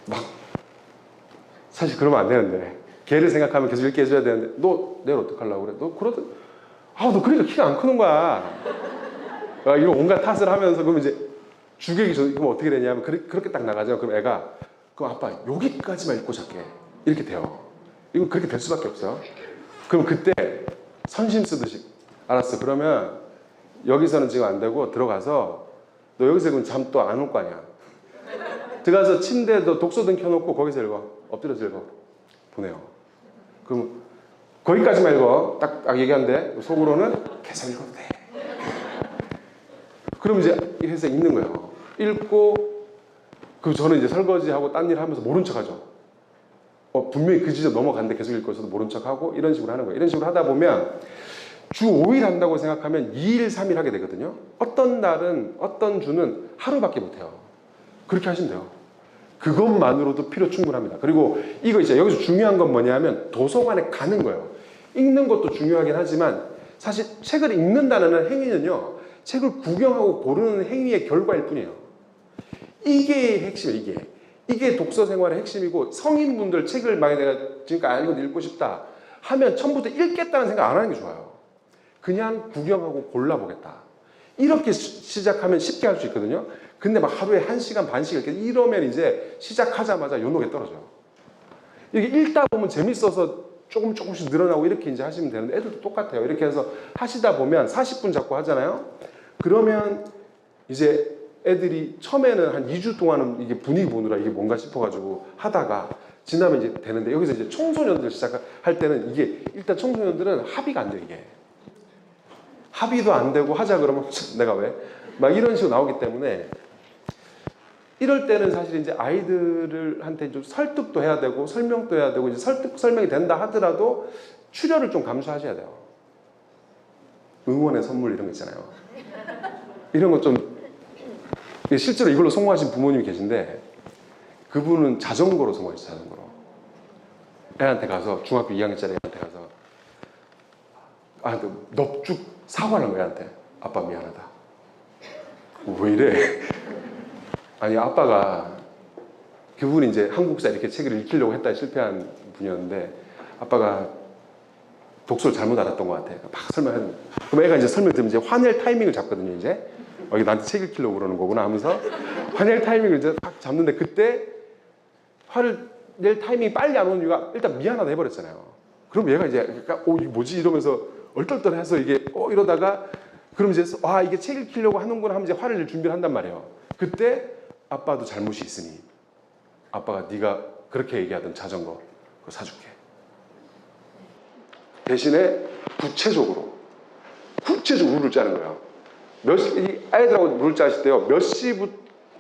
막 사실 그러면 안 되는데 걔를 생각하면 계속 읽게 해줘야 되는데 너 내일 어떡하려고 그래? 너 그러다 너 그러니까 키가 안 크는 거야. 이런 온갖 탓을 하면서 그러면 이제 주객이 그럼 어떻게 되냐면 그렇게 딱 나가죠. 그럼 애가 그럼 아빠 여기까지만 읽고 잘게 이렇게 돼요. 이건 그렇게 될 수밖에 없어요. 그럼 그때 선심 쓰듯이 알았어. 그러면 여기서는 지금 안 되고 들어가서 너 여기서 그럼 잠 또 안 올 거 아니야. 들어가서 침대에 너 독서등 켜놓고 거기서 읽어. 엎드려서 읽어. 보내요. 그럼 거기까지만 읽어. 딱 얘기한대. 속으로는 계속 읽어도 돼. 그럼 이제 해서 읽는 거예요. 읽고 그럼 저는 이제 설거지하고 딴 일 하면서 모른 척하죠. 분명히 그 지점 넘어갔는데 계속 읽고 있어도 모른 척하고 이런 식으로 하는 거예요. 이런 식으로 하다 보면 주 5일 한다고 생각하면 2일, 3일 하게 되거든요. 어떤 날은 어떤 주는 하루밖에 못해요. 그렇게 하시면 돼요. 그것만으로도 필요 충분합니다. 그리고 이거 이제 여기서 중요한 건 뭐냐면 도서관에 가는 거예요. 읽는 것도 중요하긴 하지만 사실 책을 읽는다는 행위는요. 책을 구경하고 고르는 행위의 결과일 뿐이에요. 이게 핵심이에요. 이게 독서 생활의 핵심이고 성인분들 책을 만약에 내가 지금까지 이거 읽고 싶다 하면 처음부터 읽겠다는 생각 안 하는 게 좋아요. 그냥 구경하고 골라보겠다. 이렇게 시작하면 쉽게 할 수 있거든요. 근데 막 하루에 1시간 반씩 이렇게 이러면 이제 시작하자마자 요노게 떨어져요. 이게 읽다 보면 재밌어서 조금씩 늘어나고 이렇게 이제 하시면 되는데 애들도 똑같아요. 이렇게 해서 하시다 보면 40분 잡고 하잖아요. 그러면 이제 애들이 처음에는 한 2주 동안은 이게 분위기 보느라 이게 뭔가 싶어가지고 하다가 지나면 이제 되는데 여기서 이제 청소년들 시작할 때는 이게 일단 청소년들은 합의가 안 돼요. 이게 합의도 안 되고 하자 그러면 내가 왜? 막 이런 식으로 나오기 때문에 이럴 때는 사실 이제 아이들한테 좀 설득도 해야 되고 설명도 해야 되고 이제 설명이 된다 하더라도 출혈을 좀 감수하셔야 돼요. 응원의 선물 이런 거 있잖아요. 이런 거 좀 실제로 이걸로 성공하신 부모님이 계신데 그분은 자전거로 성공했어요. 자전거로. 애한테 가서 중학교 2학년짜리 애한테 가서 넙죽 사과를 한 거야. 애한테. 아빠 미안하다. 왜 이래? 아니 아빠가 그분이 이제 한국사 이렇게 책을 읽히려고 했다 실패한 분이었는데 아빠가 독서를 잘못 알았던 것 같아. 막 설명하는. 그럼 애가 이제 설명 들으면 이제 화낼 타이밍을 잡거든요. 이제 이게 나한테 책 읽히려고 그러는 거구나 하면서 화낼 타이밍을 이제 딱 잡는데 그때 화를 낼 타이밍이 빨리 안 오는 이유가 일단 미안하다 해버렸잖아요. 그럼 얘가 이제 이게 뭐지 이러면서 얼떨떨해서 이게 이러다가 그럼 이제 이게 책 읽히려고 하는구나 하면 이제 화를 낼 준비를 한단 말이에요. 그때 아빠도 잘못이 있으니 아빠가 네가 그렇게 얘기하던 자전거 그거 사줄게. 대신에 구체적으로 룰을 짜는 거예요. 아이들하고 룰 짜실 때요. 몇 시부터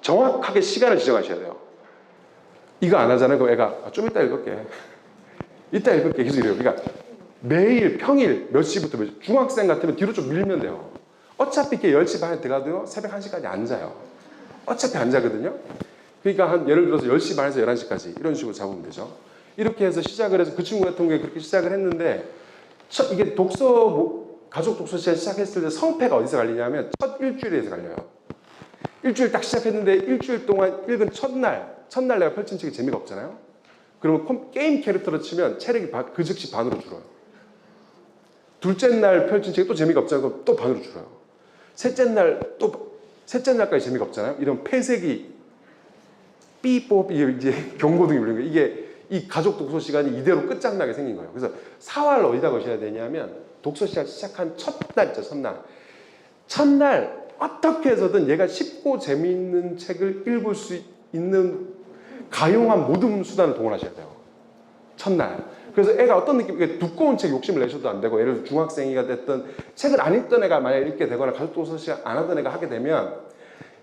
정확하게 시간을 지정하셔야 돼요. 이거 안 하잖아요. 그럼 애가 좀 이따 읽을게. 이따 읽을게. 계속 이래요. 그러니까 매일 평일 몇 시부터 몇 시. 중학생 같으면 뒤로 좀 밀면 돼요. 어차피 이렇게 10시 반에 들어가도요. 새벽 1시까지 안 자요. 어차피 안 자거든요. 그러니까 한 예를 들어서 10시 반에서 11시까지 이런 식으로 잡으면 되죠. 이렇게 해서 시작을 해서 그 친구 같은 경우에 그렇게 시작을 했는데 이게 가족 독서 시작했을 때 성패가 어디서 갈리냐면 첫 일주일에서 갈려요. 일주일 딱 시작했는데 일주일 동안 읽은 첫날 내가 펼친 책이 재미가 없잖아요. 그러면 게임 캐릭터로 치면 체력이 그 즉시 반으로 줄어요. 둘째 날 펼친 책이 또 재미가 없잖아요. 그럼 또 반으로 줄어요. 셋째 날까지 재미가 없잖아요. 이런 폐색이 삐뽀 이제 경고등이 울리는 거예요. 이게 이 가족 독서 시간이 이대로 끝장나게 생긴 거예요. 그래서 사활을 어디다 거셔야 되냐면 독서 시간 시작한 첫날 있죠. 첫날 어떻게 해서든 얘가 쉽고 재미있는 책을 읽을 수 있는 가용한 모든 수단을 동원하셔야 돼요. 첫날. 그래서 애가 어떤 느낌, 두꺼운 책 욕심을 내셔도 안 되고, 예를 들어 중학생이가 됐든 책을 안 읽던 애가 만약 읽게 되거나 가족 독서 시간 안 하던 애가 하게 되면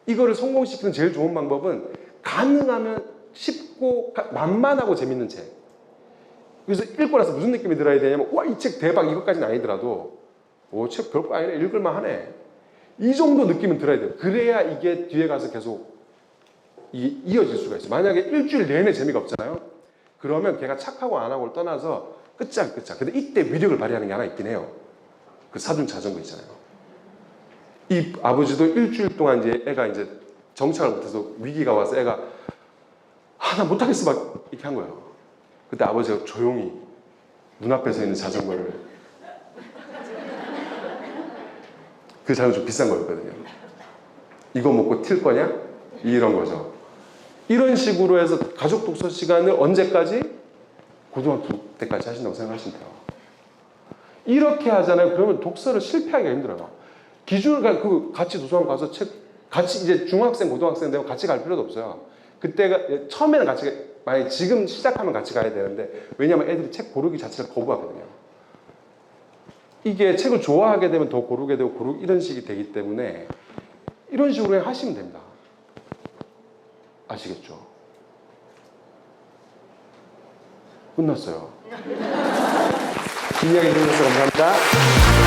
이거를 성공시키는 제일 좋은 방법은 가능하면 쉽고 만만하고 재밌는 책. 그래서 읽고 나서 무슨 느낌이 들어야 되냐면, 와, 이 책 대박, 이것까지는 아니더라도 책 별거 아니네, 읽을만 하네, 이 정도 느낌은 들어야 돼요. 그래야 이게 뒤에 가서 계속 이어질 수가 있어요. 만약에 일주일 내내 재미가 없잖아요. 그러면 걔가 착하고 안 하고를 떠나서 끝장. 근데 이때 위력을 발휘하는 게 하나 있긴 해요. 그 사둔 자전거 있잖아요. 이 아버지도 일주일 동안 이제 애가 이제 정착을 못해서 위기가 와서 애가 나 못하겠어 막 이렇게 한 거예요. 그때 아버지가 조용히 문 앞에 서 있는 자전거를, 그 자전거 좀 비싼 거였거든요. 이거 먹고 튈 거냐? 이런 거죠. 이런 식으로 해서 가족 독서 시간을 언제까지? 고등학교 때까지 하신다고 생각하시면 돼요. 이렇게 하잖아요. 그러면 독서를 실패하기가 힘들어요. 기준을 같이 도서관 가서 같이 이제 중학생, 고등학생 되면 같이 갈 필요도 없어요. 그때가 처음에는 같이, 만약에 지금 시작하면 같이 가야 되는데, 왜냐하면 애들이 책 고르기 자체를 거부하거든요. 이게 책을 좋아하게 되면 더 고르게 되고 이런 식이 되기 때문에 이런 식으로 하시면 됩니다. 아시겠죠? 끝났어요. 긴 이야기 들으셔서 감사합니다.